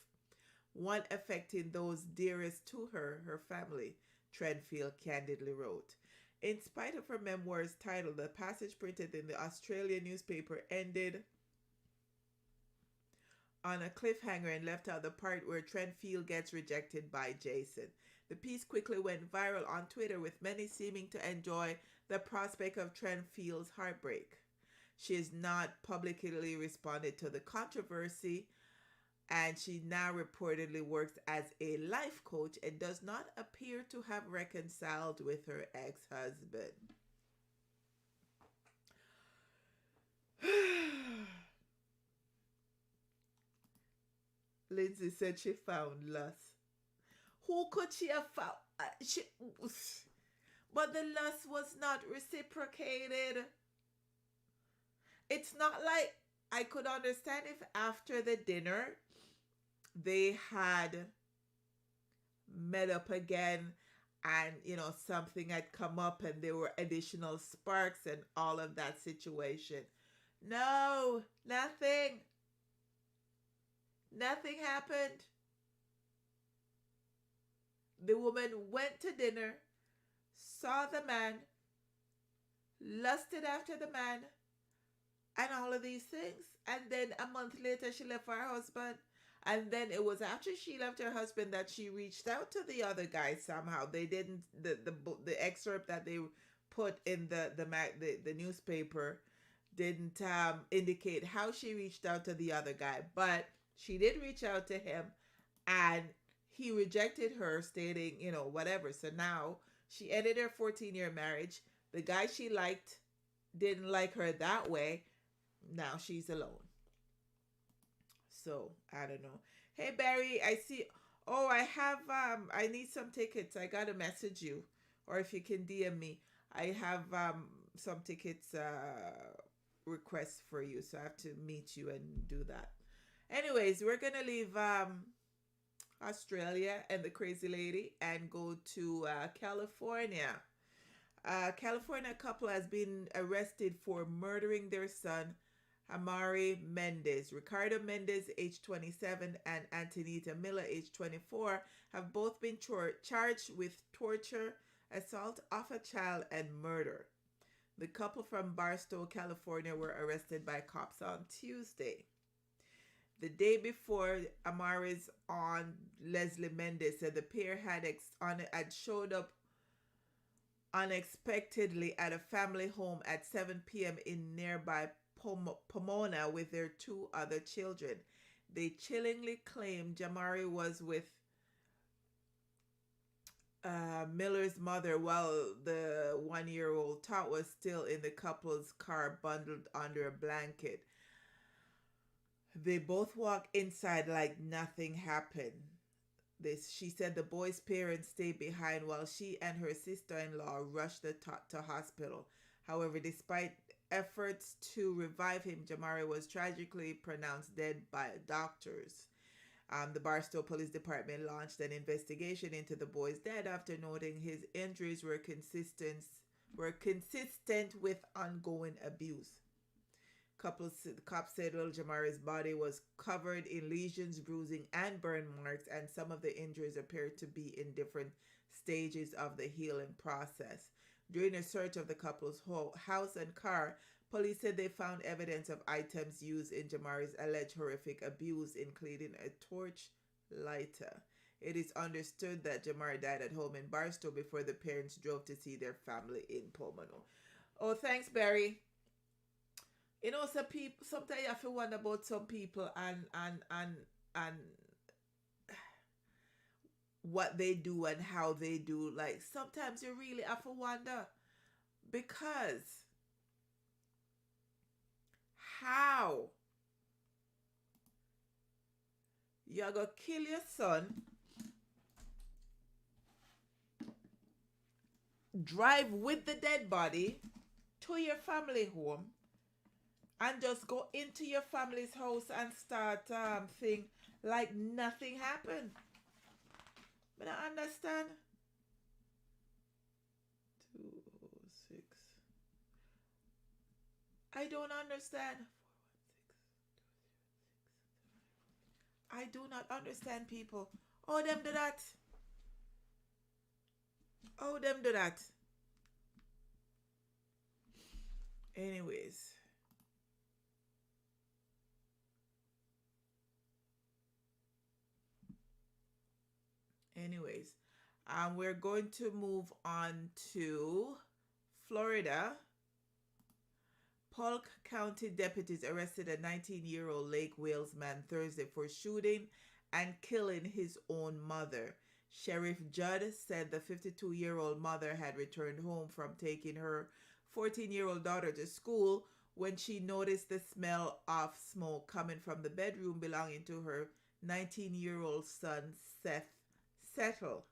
one affecting those dearest to her, her family, Trenfield candidly wrote. In spite of her memoir's title, the passage printed in the Australian newspaper ended on a cliffhanger and left out the part where Trenfield gets rejected by Jason. The piece quickly went viral on Twitter, with many seeming to enjoy the prospect of Trenfield's heartbreak. She has not publicly responded to the controversy, and she now reportedly works as a life coach and does not appear to have reconciled with her ex-husband. Lindsay said she found lust. Who could she have found? But the lust was not reciprocated. It's not like I could understand if after the dinner they had met up again and something had come up and there were additional sparks and all of that situation. No, nothing happened. The woman went to dinner, saw the man, lusted after the man, and all of these things. And then a month later, she left her husband. And then it was after she left her husband that she reached out to the other guy somehow. They didn't, the excerpt that they put in the newspaper didn't indicate how she reached out to the other guy. But she did reach out to him, and he rejected her, stating, whatever. So now she ended her 14-year marriage. The guy she liked didn't like her that way. Now she's alone. So I don't know. Hey Barry, I see. Oh, I have. I need some tickets. I gotta message you, or if you can DM me. I have some tickets requests for you, so I have to meet you and do that. Anyways, we're gonna leave Australia and the crazy lady and go to California. California couple has been arrested for murdering their son, Amari Mendez. Ricardo Mendez, age 27, and Antonita Miller, age 24, have both been charged with torture, assault of a child, and murder. The couple from Barstow, California, were arrested by cops on Tuesday. The day before Amari's aunt, Leslie Mendez, said the pair had showed up unexpectedly at a family home at 7 p.m. in nearby Pomona with their two other children. They chillingly claimed Jamari was with Miller's mother while the 1-year-old tot was still in the couple's car bundled under a blanket. They both walked inside like nothing happened. She said the boy's parents stayed behind while she and her sister-in-law rushed the tot to hospital. However, despite efforts to revive him, Jamari was tragically pronounced dead by doctors. The Barstow Police Department launched an investigation into the boy's death after noting his injuries were consistent with ongoing abuse. The cops said little Jamari's body was covered in lesions, bruising, and burn marks, and some of the injuries appeared to be in different stages of the healing process. During a search of the couple's house and car, police said they found evidence of items used in Jamari's alleged horrific abuse, including a torch lighter. It is understood that Jamari died at home in Barstow before the parents drove to see their family in Pomano. Oh, thanks, Barry. You know, some people sometimes you have to wonder about some people and what they do and how they do. Like sometimes you really have to wonder because how you're gonna kill your son, drive with the dead body to your family home, and just go into your family's house and start thing like nothing happened. But I understand. 206. I don't understand. I do not understand people. Oh, them do that. Oh, them do that. Anyways. Anyways. We're going to move on to Florida. Polk County deputies arrested a 19-year-old Lake Wales man Thursday for shooting and killing his own mother. Sheriff Judd said the 52-year-old mother had returned home from taking her 14-year-old daughter to school when she noticed the smell of smoke coming from the bedroom belonging to her 19-year-old son, Seth Settle.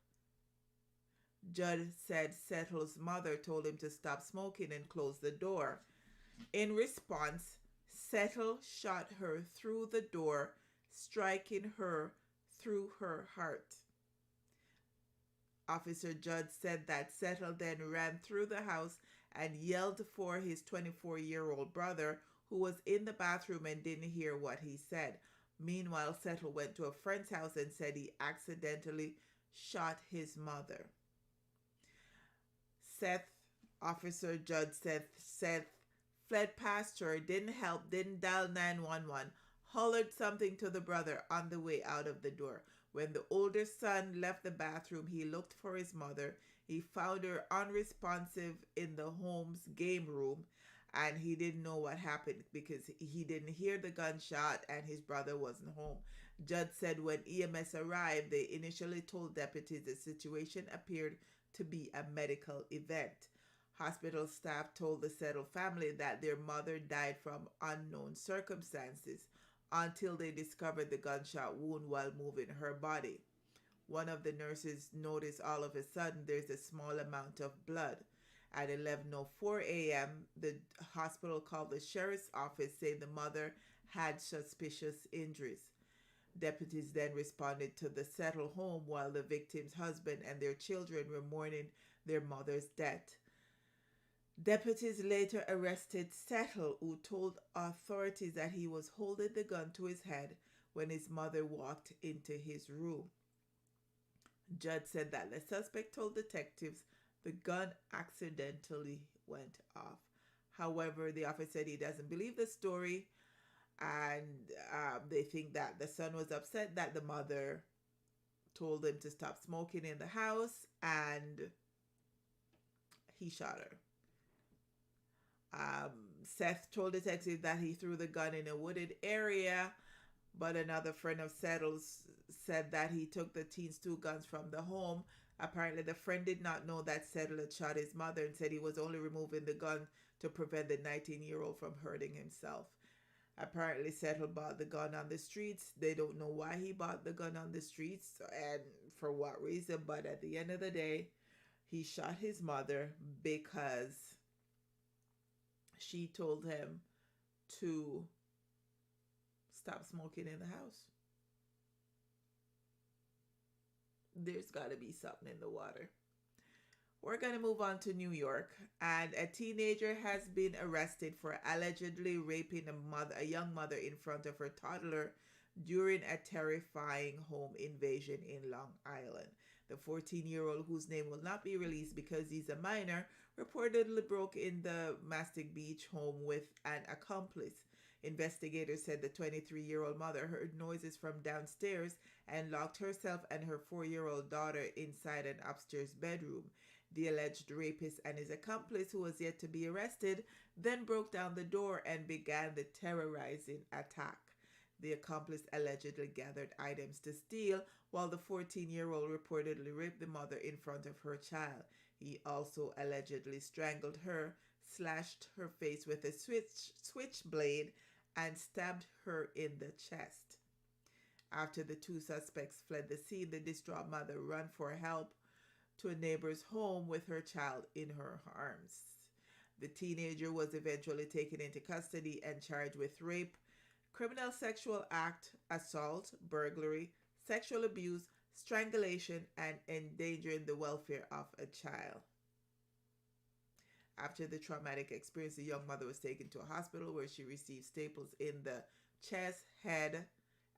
Judd said Settle's mother told him to stop smoking and close the door. In response, Settle shot her through the door, striking her through her heart. Officer Judd said that Settle then ran through the house and yelled for his 24-year-old brother, who was in the bathroom and didn't hear what he said. Meanwhile, Settle went to a friend's house and said he accidentally shot his mother. Officer Judd said Seth fled past her, didn't help, didn't dial 911, hollered something to the brother on the way out of the door. When the older son left the bathroom, he looked for his mother. He found her unresponsive in the home's game room, and he didn't know what happened because he didn't hear the gunshot and his brother wasn't home. Judd said when EMS arrived, they initially told deputies the situation appeared to be a medical event. Hospital staff told the Settle family that their mother died from unknown circumstances until they discovered the gunshot wound while moving her body. One of the nurses noticed all of a sudden there's a small amount of blood. At 11:04 a.m., the hospital called the sheriff's office saying the mother had suspicious injuries. Deputies then responded to the Settle home while the victim's husband and their children were mourning their mother's death. Deputies later arrested Settle, who told authorities that he was holding the gun to his head when his mother walked into his room. Judd said that the suspect told detectives the gun accidentally went off. However, the officer said he doesn't believe the story, and they think that the son was upset that the mother told him to stop smoking in the house, and he shot her. Seth told detectives that he threw the gun in a wooded area, but another friend of Settle's said that he took the teen's two guns from the home. Apparently, the friend did not know that Settle had shot his mother and said he was only removing the gun to prevent the 19-year-old from hurting himself. Apparently, Settle bought the gun on the streets. They don't know why he bought the gun on the streets and for what reason, but at the end of the day, he shot his mother because she told him to stop smoking in the house. There's got to be something in the water. We're going to move on to New York, and a teenager has been arrested for allegedly raping a young mother in front of her toddler during a terrifying home invasion in Long Island. The 14-year-old, whose name will not be released because he's a minor, reportedly broke in the Mastic Beach home with an accomplice. Investigators said the 23-year-old mother heard noises from downstairs and locked herself and her 4-year-old daughter inside an upstairs bedroom. The alleged rapist and his accomplice, who was yet to be arrested, then broke down the door and began the terrorizing attack. The accomplice allegedly gathered items to steal, while the 14-year-old reportedly raped the mother in front of her child. He also allegedly strangled her, slashed her face with a switchblade, and stabbed her in the chest. After the two suspects fled the scene, the distraught mother ran for help to a neighbor's home with her child in her arms. The teenager was eventually taken into custody and charged with rape, criminal sexual act, assault, burglary, sexual abuse, strangulation, and endangering the welfare of a child. After the traumatic experience, the young mother was taken to a hospital where she received staples in the chest, head,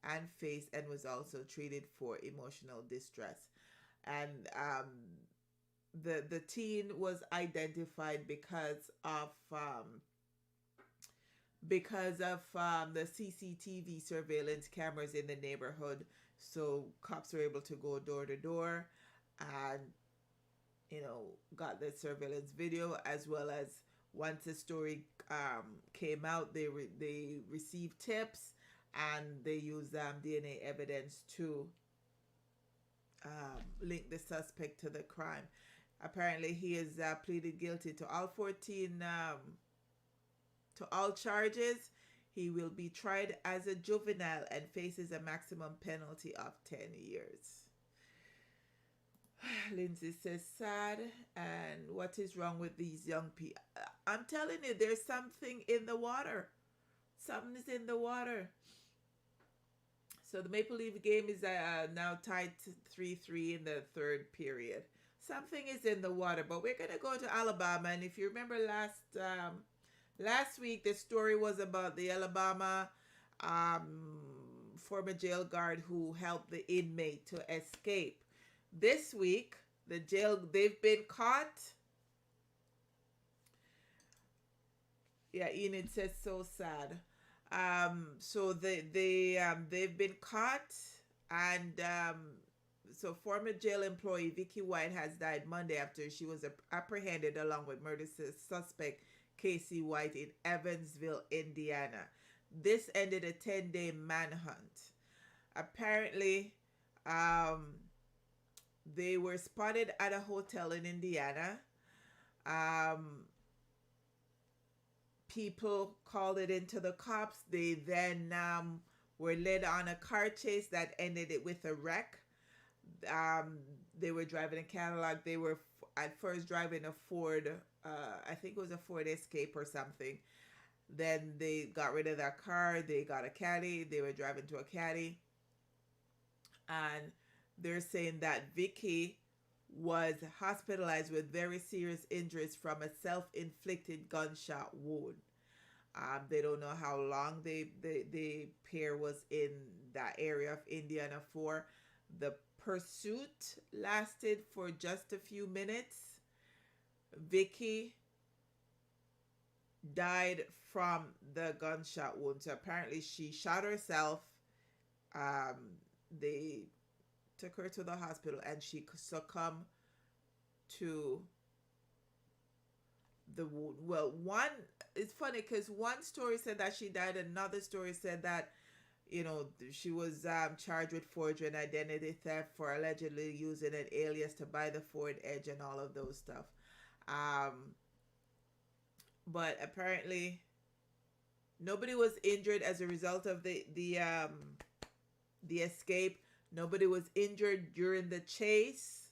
and face, and was also treated for emotional distress. And the teen was identified because of the CCTV surveillance cameras in the neighborhood. So cops were able to go door to door and got the surveillance video, as well as once the story came out, they received tips and they used DNA evidence to link the suspect to the crime. Apparently, he is pleaded guilty to all 14 to all charges. He will be tried as a juvenile and faces a maximum penalty of 10 years. Lindsay says, sad. And what is wrong with these young people? I'm telling you, there's something in the water. Something is in the water. So the Maple Leaf game is now tied to 3-3 in the third period. Something is in the water. But we're going to go to Alabama. And if you remember last week, the story was about the Alabama former jail guard who helped the inmate to escape. This week, they've been caught. Yeah, Enid says so sad. So they've been caught, and so former jail employee Vicky White has died Monday after she was apprehended along with murder suspect Casey White in Evansville, Indiana. This ended a 10-day manhunt. Apparently, they were spotted at a hotel in Indiana. People called it into the cops. They then were led on a car chase that ended it with a wreck. They were driving a Cadillac. They were at first driving a Ford, I think it was a Ford Escape or something. Then they got rid of that car. They got a Caddy. They were driving to a Caddy. And they're saying that Vicky was hospitalized with very serious injuries from a self-inflicted gunshot wound. They don't know how long the pair was in that area of Indiana for. The pursuit lasted for just a few minutes. Vicky died from the gunshot wound. So apparently she shot herself. They took her to the hospital and she succumbed to the wound. Well, it's funny because one story said that she died. Another story said that, she was charged with forgery and identity theft for allegedly using an alias to buy the Ford Edge and all of those stuff. But apparently nobody was injured as a result of the escape. Nobody was injured during the chase.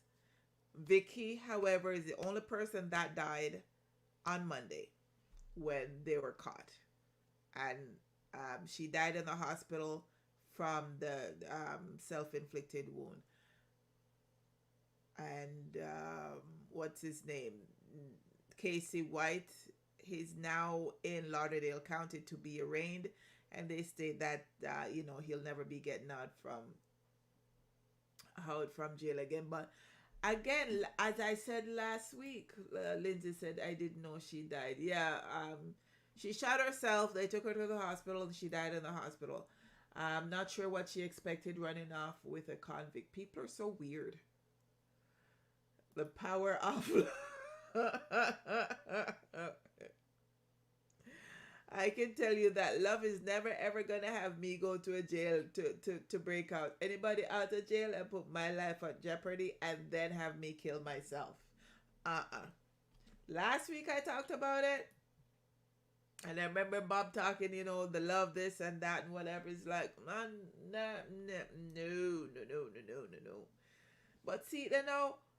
Vicky, however, is the only person that died on Monday when they were caught. And she died in the hospital from the self-inflicted wound. And what's his name? Casey White. He's now in Lauderdale County to be arraigned. And they state that, he'll never be getting out from out from jail again. But again, as I said last week, Lindsay said I didn't know she died. Yeah, she shot herself. They took her to the hospital and she died in the hospital. I'm not sure what she expected running off with a convict. People are so weird. The power of I can tell you that love is never ever gonna have me go to a jail to break out. Anybody out of jail and put my life at jeopardy and then have me kill myself. Uh-uh. Last week I talked about it. And I remember Bob talking, the love this and that and whatever. It's like, man, no. But see,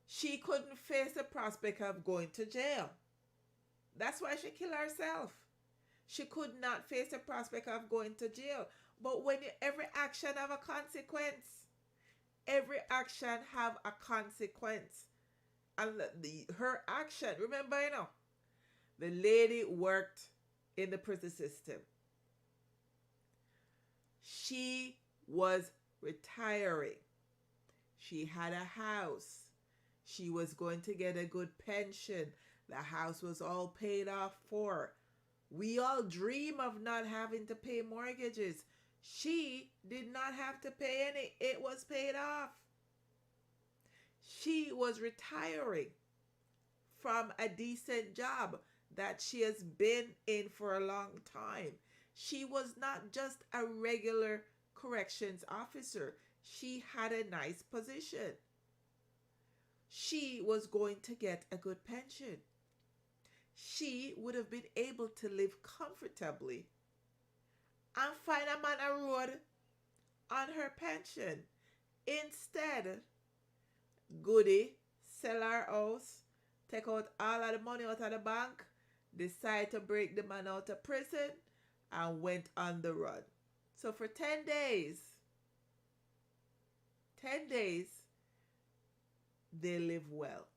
she couldn't face the prospect of going to jail. That's why she killed herself. She could not face the prospect of going to jail. But when every action have a consequence, every action have a consequence. And her action, remember, the lady worked in the prison system. She was retiring. She had a house. She was going to get a good pension. The house was all paid off for. We all dream of not having to pay mortgages. She did not have to pay any. It was paid off. She was retiring from a decent job that she has been in for a long time. She was not just a regular corrections officer. She had a nice position. She was going to get a good pension. She would have been able to live comfortably and find a man a road on her pension. Instead, Goody sell her house, take out all of the money out of the bank, decide to break the man out of prison, and went on the run. So for 10 days, they live well.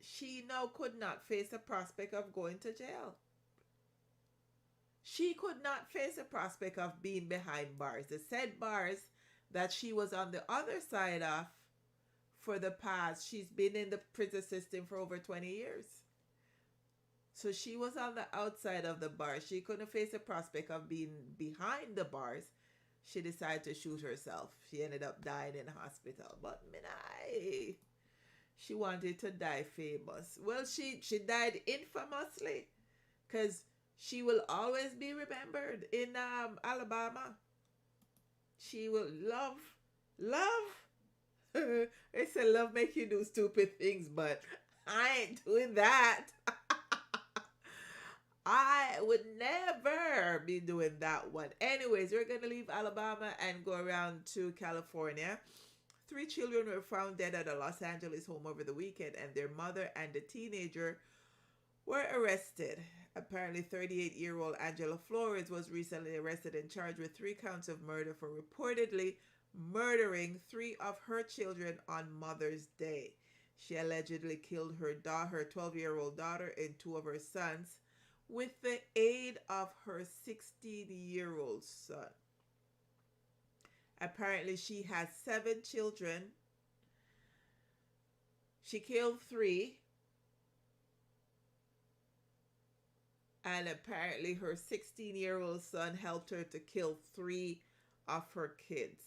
She now could not face the prospect of going to jail. She could not face the prospect of being behind bars. The said bars that she was on the other side of for the past, she's been in the prison system for over 20 years. So she was on the outside of the bars. She couldn't face the prospect of being behind the bars. She decided to shoot herself. She ended up dying in the hospital. But she wanted to die famous. Well, she died infamously because she will always be remembered in Alabama. She will love. They say love make you do stupid things, but I ain't doing that. I would never be doing that one. Anyways, we're going to leave Alabama and go around to California. 3 children were found dead at a Los Angeles home over the weekend, and their mother and the teenager were arrested. Apparently, 38-year-old Angela Flores was recently arrested and charged with 3 counts of murder for reportedly murdering 3 of her children on Mother's Day. She allegedly killed her 12-year-old daughter and 2 of her sons with the aid of her 16-year-old son. Apparently, she has 7 children. She killed 3. And apparently, her 16-year-old son helped her to kill 3 of her kids.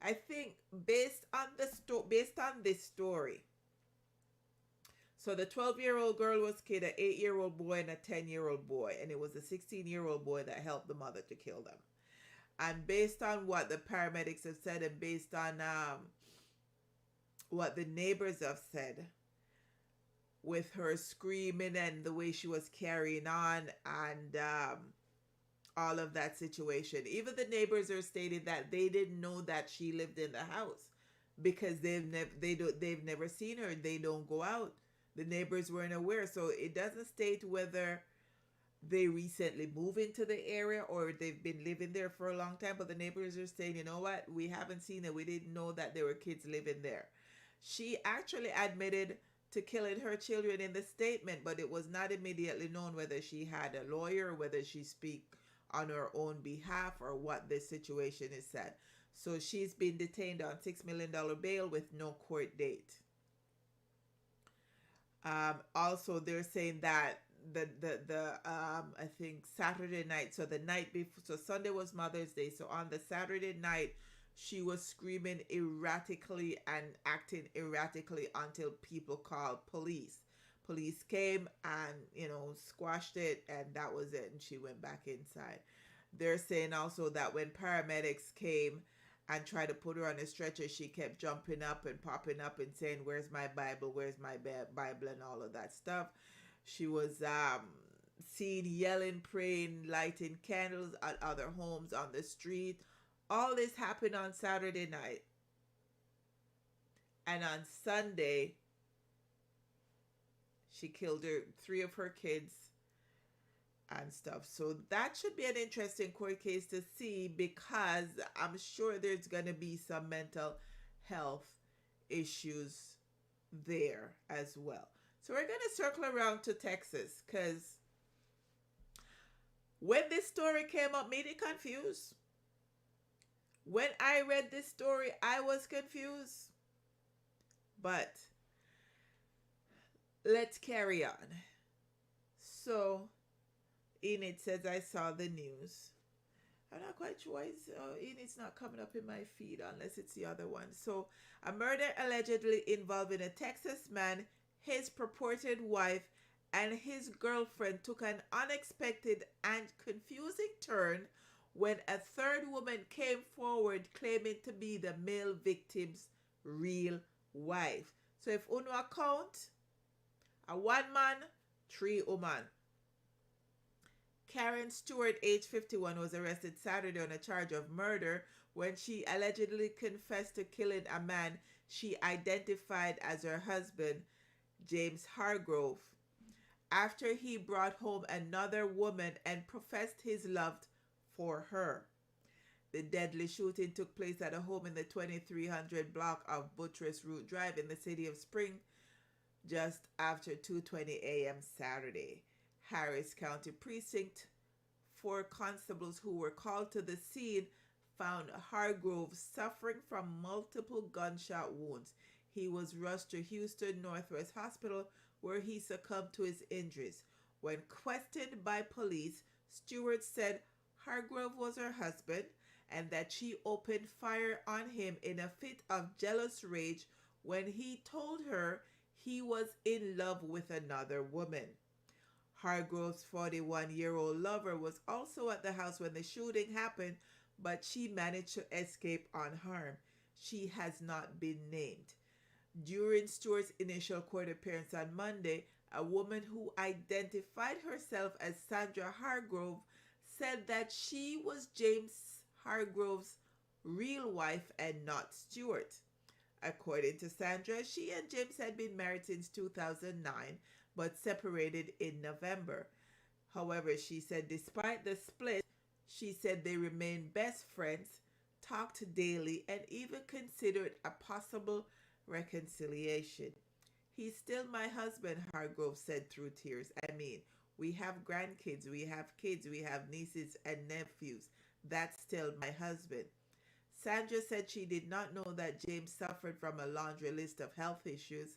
I think based on this story, so the 12-year-old girl was killed, an 8-year-old boy and a 10-year-old boy, and it was the 16-year-old boy that helped the mother to kill them. And based on what the paramedics have said, and based on what the neighbors have said, with her screaming and the way she was carrying on, and all of that situation, even the neighbors are stating that they didn't know that she lived in the house because they've never seen her. They don't go out. The neighbors weren't aware, so it doesn't state whether they recently moved into the area or they've been living there for a long time. But the neighbors are saying, you know what, we haven't seen it. We didn't know that there were kids living there. She actually admitted to killing her children in the statement, but it was not immediately known whether she had a lawyer, whether she speak on her own behalf, or what the situation is said. So she's been detained on $6 million bail with no court date. Also, they're saying that I think Saturday night, so the night before, so Sunday was Mother's Day, so on the Saturday night, she was screaming erratically and acting erratically until people called police. Police came and, squashed it, and that was it, and she went back inside. They're saying also that when paramedics came and tried to put her on a stretcher, she kept jumping up and popping up and saying, "Where's my Bible? Where's my Bible?" and all of that stuff. She was seen yelling, praying, lighting candles at other homes on the street. All this happened on Saturday night. And on Sunday, she killed three of her kids and stuff. So that should be an interesting court case to see, because I'm sure there's going to be some mental health issues there as well. So we're going to circle around to Texas, because when this story came up, made it confused. When I read this story, I was confused. But let's carry on. So Enid says, I saw the news. I'm not quite sure why Enid's not coming up in my feed unless it's the other one. So a murder allegedly involving a Texas man, his purported wife, and his girlfriend took an unexpected and confusing turn when a third woman came forward claiming to be the male victim's real wife. So if uno account, a one man, three woman. Karen Stewart, age 51, was arrested Saturday on a charge of murder when she allegedly confessed to killing a man she identified as her husband, James Hargrove, after he brought home another woman and professed his love for her. The deadly shooting took place at a home in the 2300 block of Buttress Route Drive in the city of Spring just after 2:20 a.m. Saturday. Harris County Precinct 4 constables who were called to the scene found Hargrove suffering from multiple gunshot wounds. He was rushed to Houston Northwest Hospital where he succumbed to his injuries. When questioned by police, Stewart said Hargrove was her husband and that she opened fire on him in a fit of jealous rage when he told her he was in love with another woman. Hargrove's 41-year-old lover was also at the house when the shooting happened, but she managed to escape unharmed. She has not been named. During Stewart's initial court appearance on Monday, a woman who identified herself as Sandra Hargrove said that she was James Hargrove's real wife and not Stewart. According to Sandra, she and James had been married since 2009, but separated in November. However, she said despite the split, she said they remained best friends, talked daily, and even considered a possible reconciliation. He's still my husband, Hargrove said through tears. I mean, we have grandkids, we have kids, we have nieces and nephews. That's still my husband. Sandra said she did not know that James suffered from a laundry list of health issues,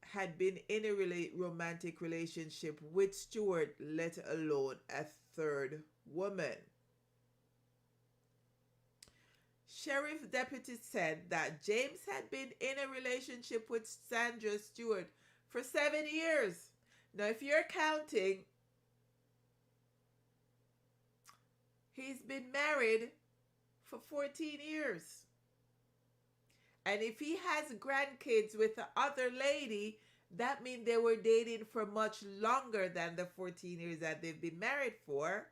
had been in a romantic relationship with Stewart, let alone a third woman. Sheriff deputies said that James had been in a relationship with Sandra Stewart for 7 years. Now, if you're counting, he's been married for 14 years. And if he has grandkids with the other lady, that means they were dating for much longer than the 14 years that they've been married for.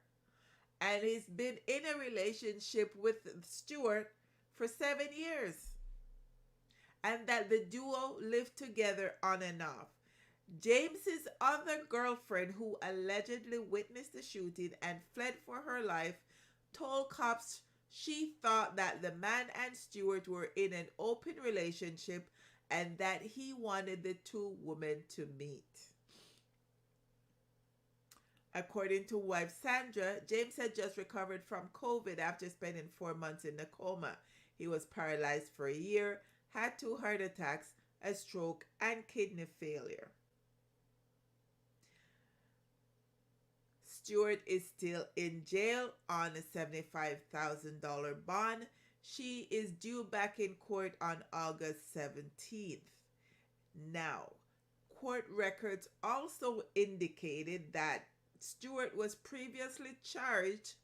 And he's been in a relationship with Stewart for 7 years. And that the duo lived together on and off. James's other girlfriend, who allegedly witnessed the shooting and fled for her life, told cops she thought that the man and Stewart were in an open relationship and that he wanted the two women to meet. According to wife Sandra, James had just recovered from COVID after spending 4 months in a coma. He was paralyzed for a year, had 2 heart attacks, a stroke, and kidney failure. Stewart is still in jail on a $75,000 bond. She is due back in court on August 17th. Now, court records also indicated that Stewart was previously charged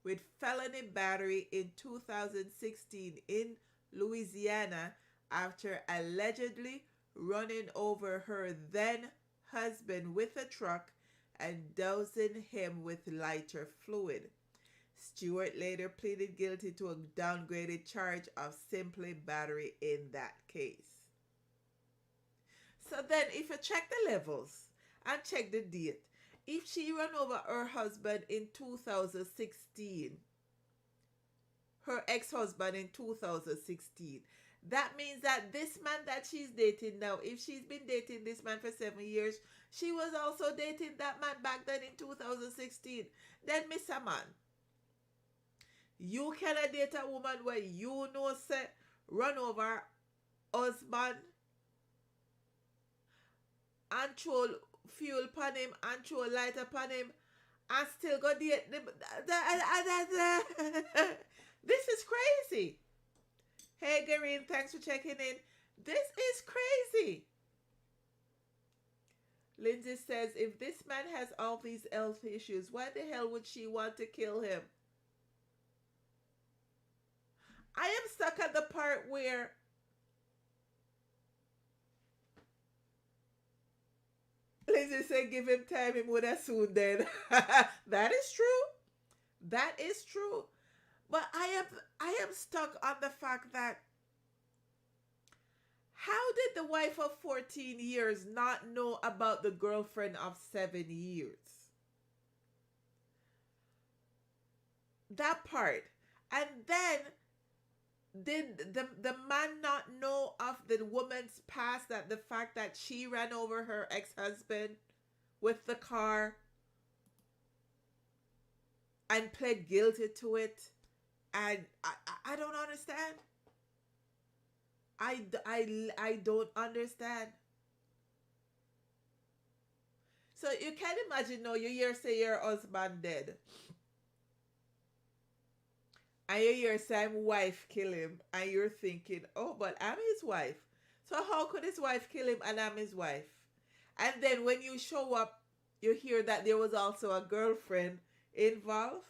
with felony battery in 2016 in Louisiana after allegedly running over her then husband with a truck and dousing him with lighter fluid. Stewart later pleaded guilty to a downgraded charge of simply battery in that case. So then if you check the levels and check the date, if she ran over her husband in 2016, her ex-husband in 2016, that means that this man that she's dating now, if she's been dating this man for 7 years, she was also dating that man back then in 2016. Then, Mr. Man, you cannot date a woman where you know say run over husband and throw fuel upon him and throw light upon him and still go date them. This is crazy. Hey, Gareen, thanks for checking in. This is crazy. Lindsay says, if this man has all these health issues, why the hell would she want to kill him? I am stuck at the part where Lindsay said, give him time, he would have soon dead. That is true. That is true. But I am stuck on the fact that how did the wife of 14 years not know about the girlfriend of 7 years? That part. And then did the man not know of the woman's past, that the fact that she ran over her ex-husband with the car and pled guilty to it? And I don't understand. I don't understand. So you can imagine now, you hear say your husband dead. And you hear say his wife kill him. And you're thinking, oh, but I'm his wife. So how could his wife kill him and I'm his wife? And then when you show up, you hear that there was also a girlfriend involved.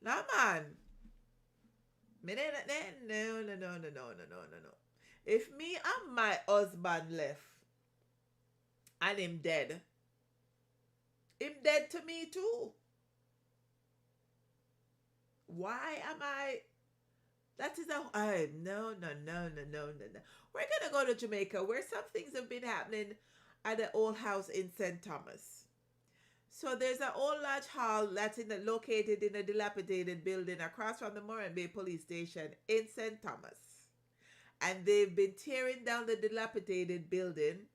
Nah, man. No. If me and my husband left and him dead to me too. Why am I? That is no. We're gonna go to Jamaica, where some things have been happening at the old house in St. Thomas. So there's an old large hall that's located in a dilapidated building across from the Moran Bay Police Station in St. Thomas. And they've been tearing down the dilapidated building,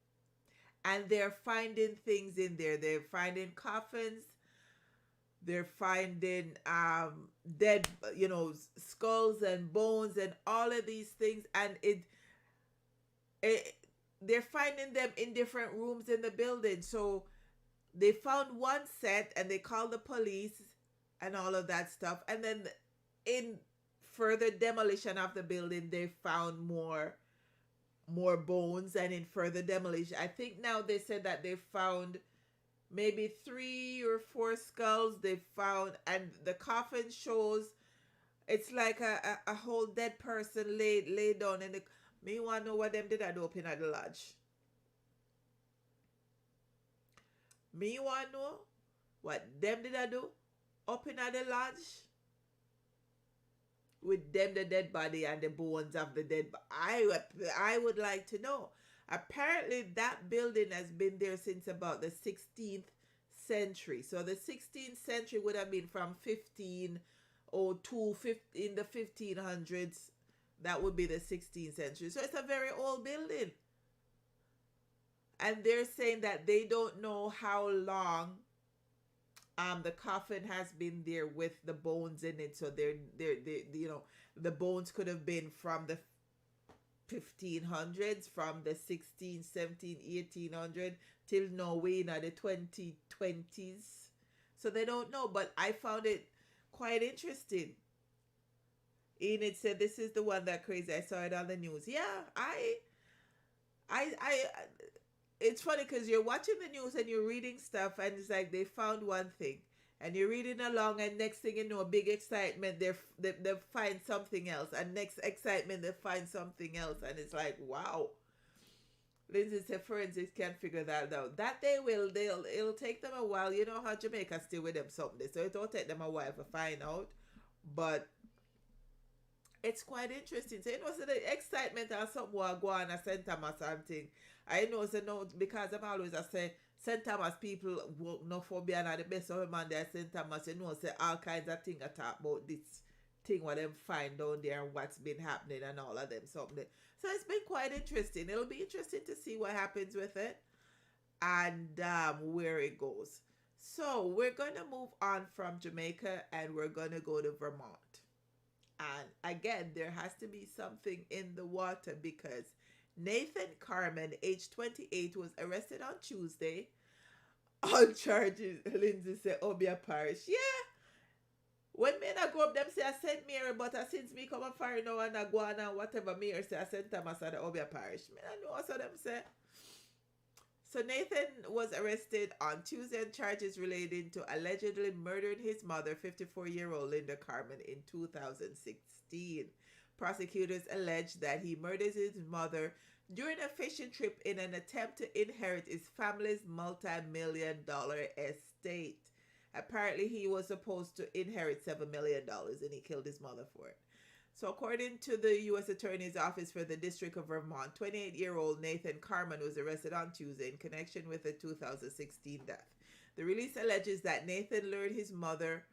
and they're finding things in there. They're finding coffins. They're finding dead, skulls and bones and all of these things. And they're finding them in different rooms in the building. So they found one set and they called the police and all of that stuff. And then in further demolition of the building, they found more bones. And in further demolition, I think now they said that they found maybe 3 or 4 skulls they found. And the coffin shows it's like a whole dead person laid down in the... Me want to know what them did I do up in the lodge. Me want to know what them did I do up in the lodge with them, the dead body and the bones of the dead body. I would like to know. Apparently that building has been there since about the 16th century. So the 16th century would have been from 1502, in the 1500s. That would be the 16th century. So it's a very old building. And they're saying that they don't know how long the coffin has been there with the bones in it. So they the bones could have been from the 1500s, from the 16, 17, 1800 till now we in the 2020s. So they don't know, but I found it quite interesting. Enid said this is the one that crazy. I saw it on the news. Yeah, I it's funny because you're watching the news and you're reading stuff and it's like they found one thing and you're reading along and next thing you know, big excitement, they find something else, and next excitement they find something else, and it's like, wow. Lindsay said forensics can't figure that out. That they will. It'll take them a while. You know how Jamaica still with them something, so it'll take them a while to find out. But it's quite interesting. So it was the excitement and something will go on at St. Thomas and thing. I know, so no, because I'm always I say St. Thomas people will no phobia and the best of them and there St. Thomas, you know, say all kinds of things I talk about this thing what them find down there and what's been happening and all of them something. So it's been quite interesting. It'll be interesting to see what happens with it and where it goes. So we're gonna move on from Jamaica and we're gonna go to Vermont. And again, there has to be something in the water because Nathan Carmen, age 28, was arrested on Tuesday on charges. Lindsay said, Obia Parish. Yeah. When men I go up, them say I St. Mary, but since me come and fire now and I go on and whatever me say I St. Thomas at the Obia Parish. Me I know what them say. So Nathan was arrested on Tuesday on charges relating to allegedly murdering his mother, 54-year-old Linda Carmen, in 2016. Prosecutors alleged that he murdered his mother during a fishing trip in an attempt to inherit his family's multi-million-dollar estate. Apparently, he was supposed to inherit $7 million and he killed his mother for it. So according to the U.S. Attorney's Office for the District of Vermont, 28-year-old Nathan Carmen was arrested on Tuesday in connection with a 2016 death. The release alleges that Nathan lured his mother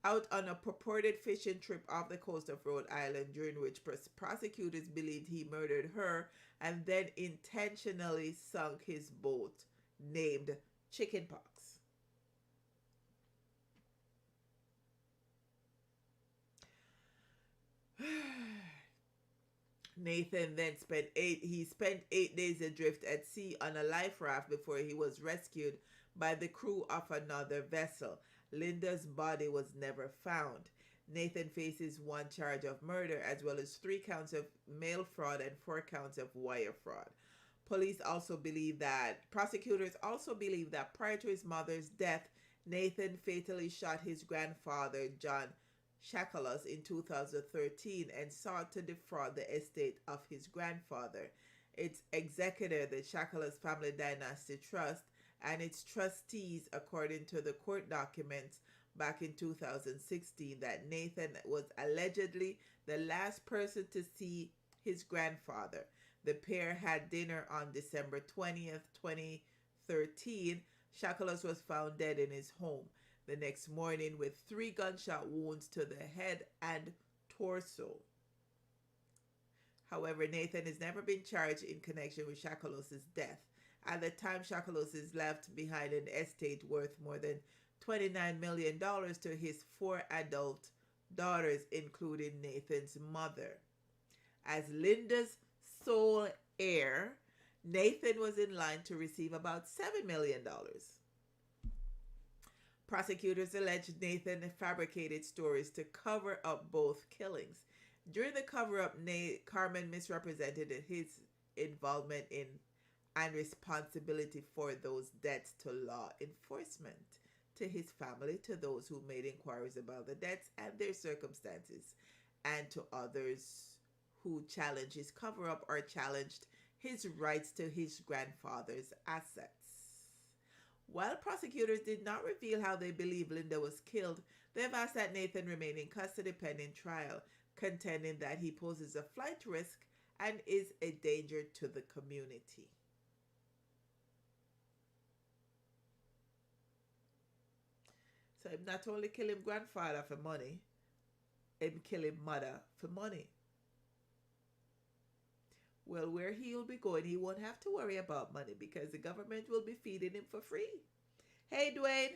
out on a purported fishing trip off the coast of Rhode Island, during which prosecutors believed he murdered her and then intentionally sunk his boat, named Chickenpox. Nathan then spent 8 days adrift at sea on a life raft before he was rescued by the crew of another vessel. Linda's body was never found. Nathan faces 1 charge of murder as well as 3 counts of mail fraud and 4 counts of wire fraud. Prosecutors also believe that prior to his mother's death, Nathan fatally shot his grandfather, John Shackles, in 2013 and sought to defraud the estate of his grandfather, its executor, the Shackles Family Dynasty Trust, and its trustees, according to the court documents back in 2016, that Nathan was allegedly the last person to see his grandfather. The pair had dinner on December 20th, 2013. Shackles was found dead in his home the next morning with 3 gunshot wounds to the head and torso. However, Nathan has never been charged in connection with Shackles' death. At the time, Shackles left behind an estate worth more than $29 million to his 4 adult daughters, including Nathan's mother. As Linda's sole heir, Nathan was in line to receive about $7 million. Prosecutors alleged Nathan fabricated stories to cover up both killings. During the cover-up, Carmen misrepresented his involvement in and responsibility for those debts to law enforcement, to his family, to those who made inquiries about the debts and their circumstances, and to others who challenged his cover-up or challenged his rights to his grandfather's assets. While prosecutors did not reveal how they believe Linda was killed, they have asked that Nathan remain in custody pending trial, contending that he poses a flight risk and is a danger to the community. So him not only kill him grandfather for money, him kill him mother for money. Well, where he'll be going, he won't have to worry about money because the government will be feeding him for free. Hey, Dwayne,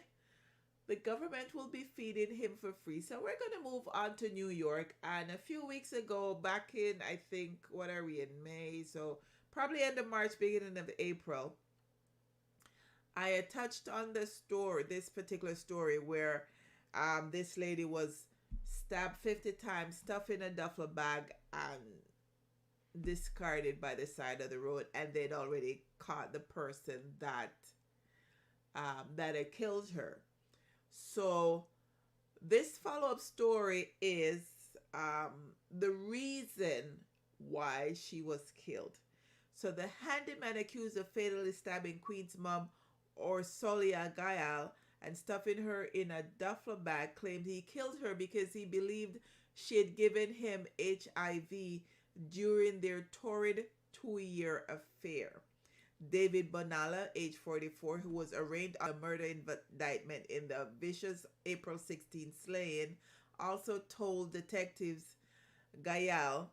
the government will be feeding him for free. So we're going to move on to New York. And a few weeks ago, back in, I think, what are we in May? So probably end of March, beginning of April, I had touched on the story, this particular story, where this lady was stabbed 50 times, stuffed in a duffel bag, and discarded by the side of the road. And they'd already caught the person that had killed her. So this follow-up story is the reason why she was killed. So the handyman accused of fatally stabbing Queen's mom, Orsolia Guile, and stuffing her in a duffel bag claimed he killed her because he believed she had given him HIV during their torrid 2-year affair. David Bonalla, age 44, who was arraigned on a murder indictment in the vicious April 16 slaying, also told detectives Gayal,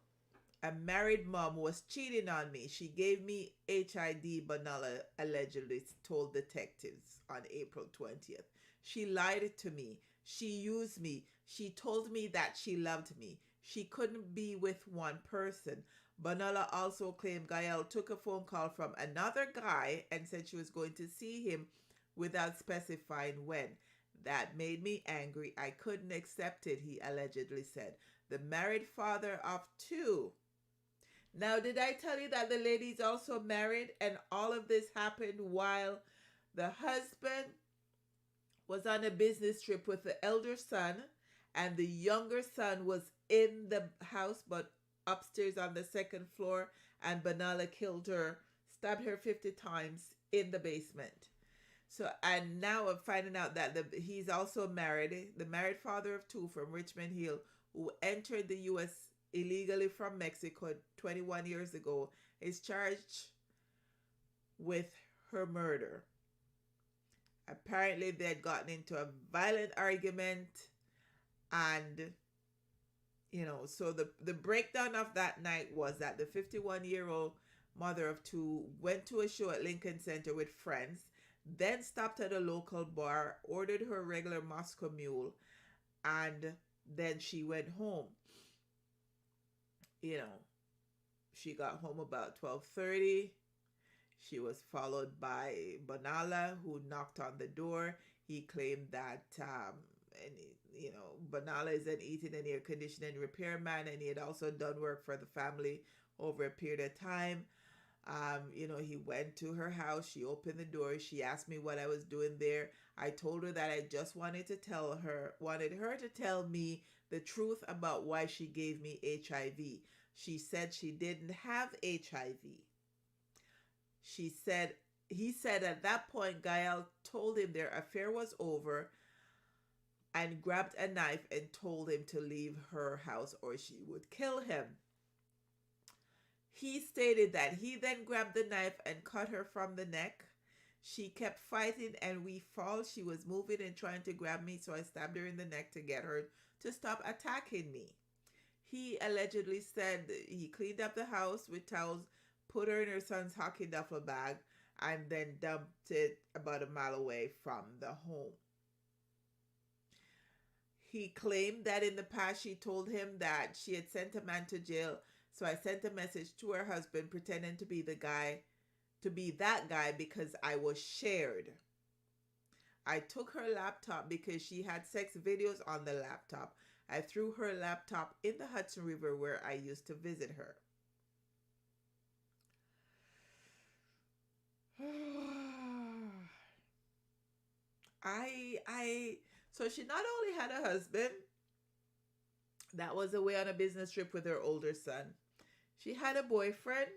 a married mom, was cheating on me. She gave me HIV, Bonalla allegedly told detectives on April 20th. She lied to me. She used me. She told me that she loved me. She couldn't be with one person. Bonalla also claimed Gael took a phone call from another guy and said she was going to see him without specifying when. That made me angry. I couldn't accept it, he allegedly said. The married father of 2. Now, did I tell you that the lady's also married and all of this happened while the husband was on a business trip with the elder son and the younger son was in the house but upstairs on the second floor, and Bonalla killed her, stabbed her 50 times in the basement. So, and now I'm finding out that he's also married, the married father of 2 from Richmond Hill, who entered the U.S. illegally from Mexico 21 years ago, is charged with her murder. Apparently, they had gotten into a violent argument, and so the breakdown of that night was that the 51-year-old mother of 2 went to a show at Lincoln Center with friends, then stopped at a local bar, ordered her regular Moscow Mule, and then she went home. She got home about 12:30. She was followed by Bonalla, who knocked on the door. He claimed that Bonalla is an heating and air conditioning repairman, and he had also done work for the family over a period of time. He went to her house. She opened the door. She asked me what I was doing there. I told her that I just wanted her to tell me the truth about why she gave me HIV. She said she didn't have HIV. He said at that point, Gael told him their affair was over and grabbed a knife and told him to leave her house or she would kill him. He stated that he then grabbed the knife and cut her from the neck. She kept fighting and we fall. She was moving and trying to grab me, so I stabbed her in the neck to get her to stop attacking me. He allegedly said he cleaned up the house with towels, put her in her son's hockey duffel bag, and then dumped it about a mile away from the home. He claimed that in the past she told him that she had sent a man to jail, so I sent a message to her husband pretending to be that guy because I was shared. I took her laptop because she had sex videos on the laptop. I threw her laptop in the Hudson River where I used to visit her. So she not only had a husband that was away on a business trip with her older son, she had a boyfriend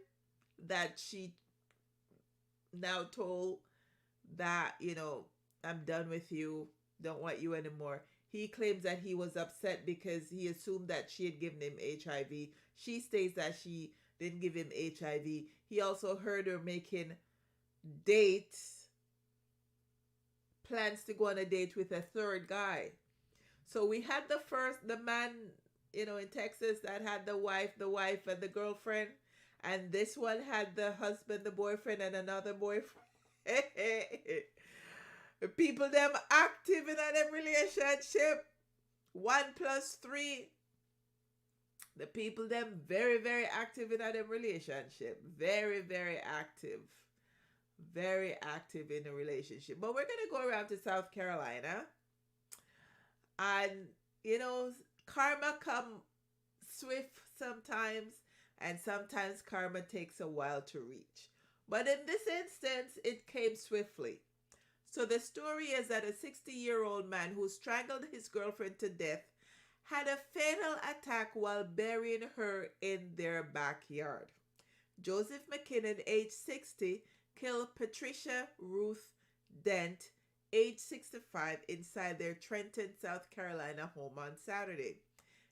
that she now told that, I'm done with you, don't want you anymore. He claims that he was upset because he assumed that she had given him HIV. She states that she didn't give him HIV. He also heard her making plans to go on a date with a third guy. So we had the man, in Texas that had the wife and the girlfriend. And this one had the husband, the boyfriend, and another boyfriend. People them active in a them relationship. 1 plus 3. The people them very, very active in a them relationship. Very, very active. Very active in a relationship. But we're gonna go around to South Carolina. And you know, karma come swift sometimes, and sometimes karma takes a while to reach. But in this instance, it came swiftly. So the story is that a 60-year-old man who strangled his girlfriend to death had a fatal attack while burying her in their backyard. Joseph McKinnon, age 60, killed Patricia Ruth Dent, age 65, inside their Trenton, South Carolina home on Saturday.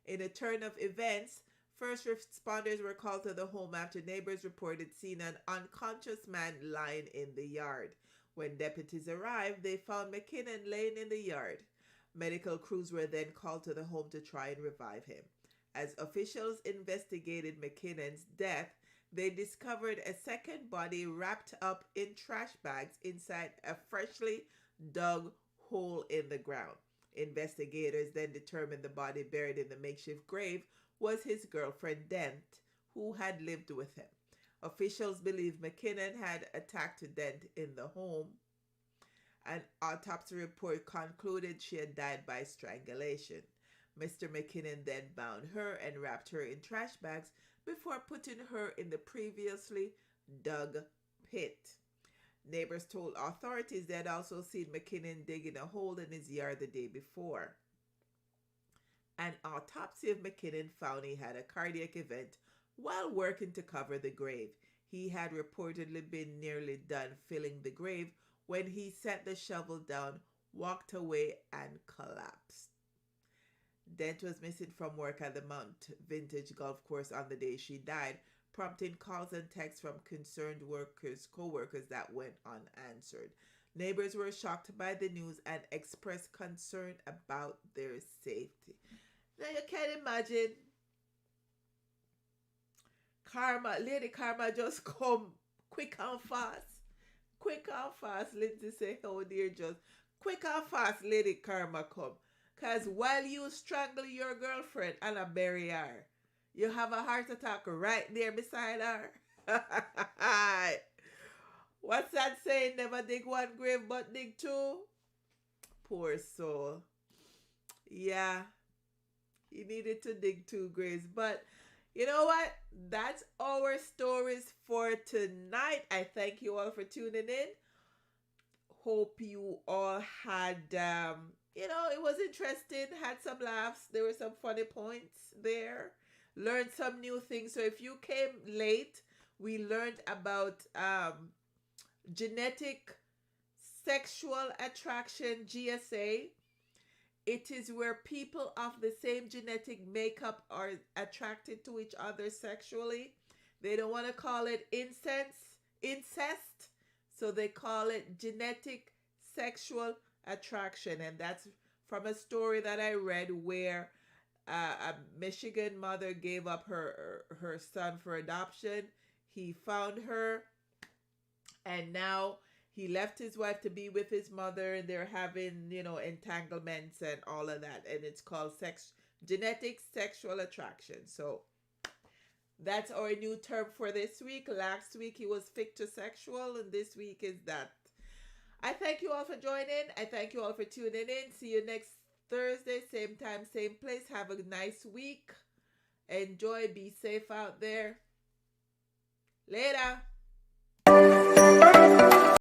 In a turn of events, first responders were called to the home after neighbors reported seeing an unconscious man lying in the yard. When deputies arrived, they found McKinnon laying in the yard. Medical crews were then called to the home to try and revive him. As officials investigated McKinnon's death, they discovered a second body wrapped up in trash bags inside a freshly dug hole in the ground. Investigators then determined the body buried in the makeshift grave was his girlfriend Dent, who had lived with him. Officials believe McKinnon had attacked Dent in the home. An autopsy report concluded she had died by strangulation. Mr. McKinnon then bound her and wrapped her in trash bags before putting her in the previously dug pit. Neighbors told authorities they had also seen McKinnon digging a hole in his yard the day before. An autopsy of McKinnon found he had a cardiac event while working to cover the grave. He had reportedly been nearly done filling the grave when he set the shovel down, walked away, and collapsed. Dent was missing from work at the Mount Vintage Golf Course on the day she died, prompting calls and texts from concerned co-workers that went unanswered. Neighbors were shocked by the news and expressed concern about their safety. Now you can imagine karma, Lady Karma just come quick and fast. Quick and fast, Lindsay say, oh dear, just quick and fast, Lady Karma come. Because while you strangle your girlfriend and a bury her, you have a heart attack right there beside her. What's that saying? Never dig one grave but dig two? Poor soul. Yeah, he needed to dig 2 graves. But you know what? That's our stories for tonight. I thank you all for tuning in. Hope you all had, it was interesting. Had some laughs. There were some funny points there. Learned some new things. So if you came late, we learned about genetic sexual attraction, GSA. It is where people of the same genetic makeup are attracted to each other sexually. They don't want to call it incest, so they call it genetic sexual attraction. And that's from a story that I read where a Michigan mother gave up her son for adoption. He found her, and now he left his wife to be with his mother, and they're having, entanglements and all of that. And it's called genetic sexual attraction. So that's our new term for this week. Last week it was fictosexual, and this week is that. I thank you all for joining. I thank you all for tuning in. See you next Thursday, same time, same place. Have a nice week. Enjoy. Be safe out there. Later.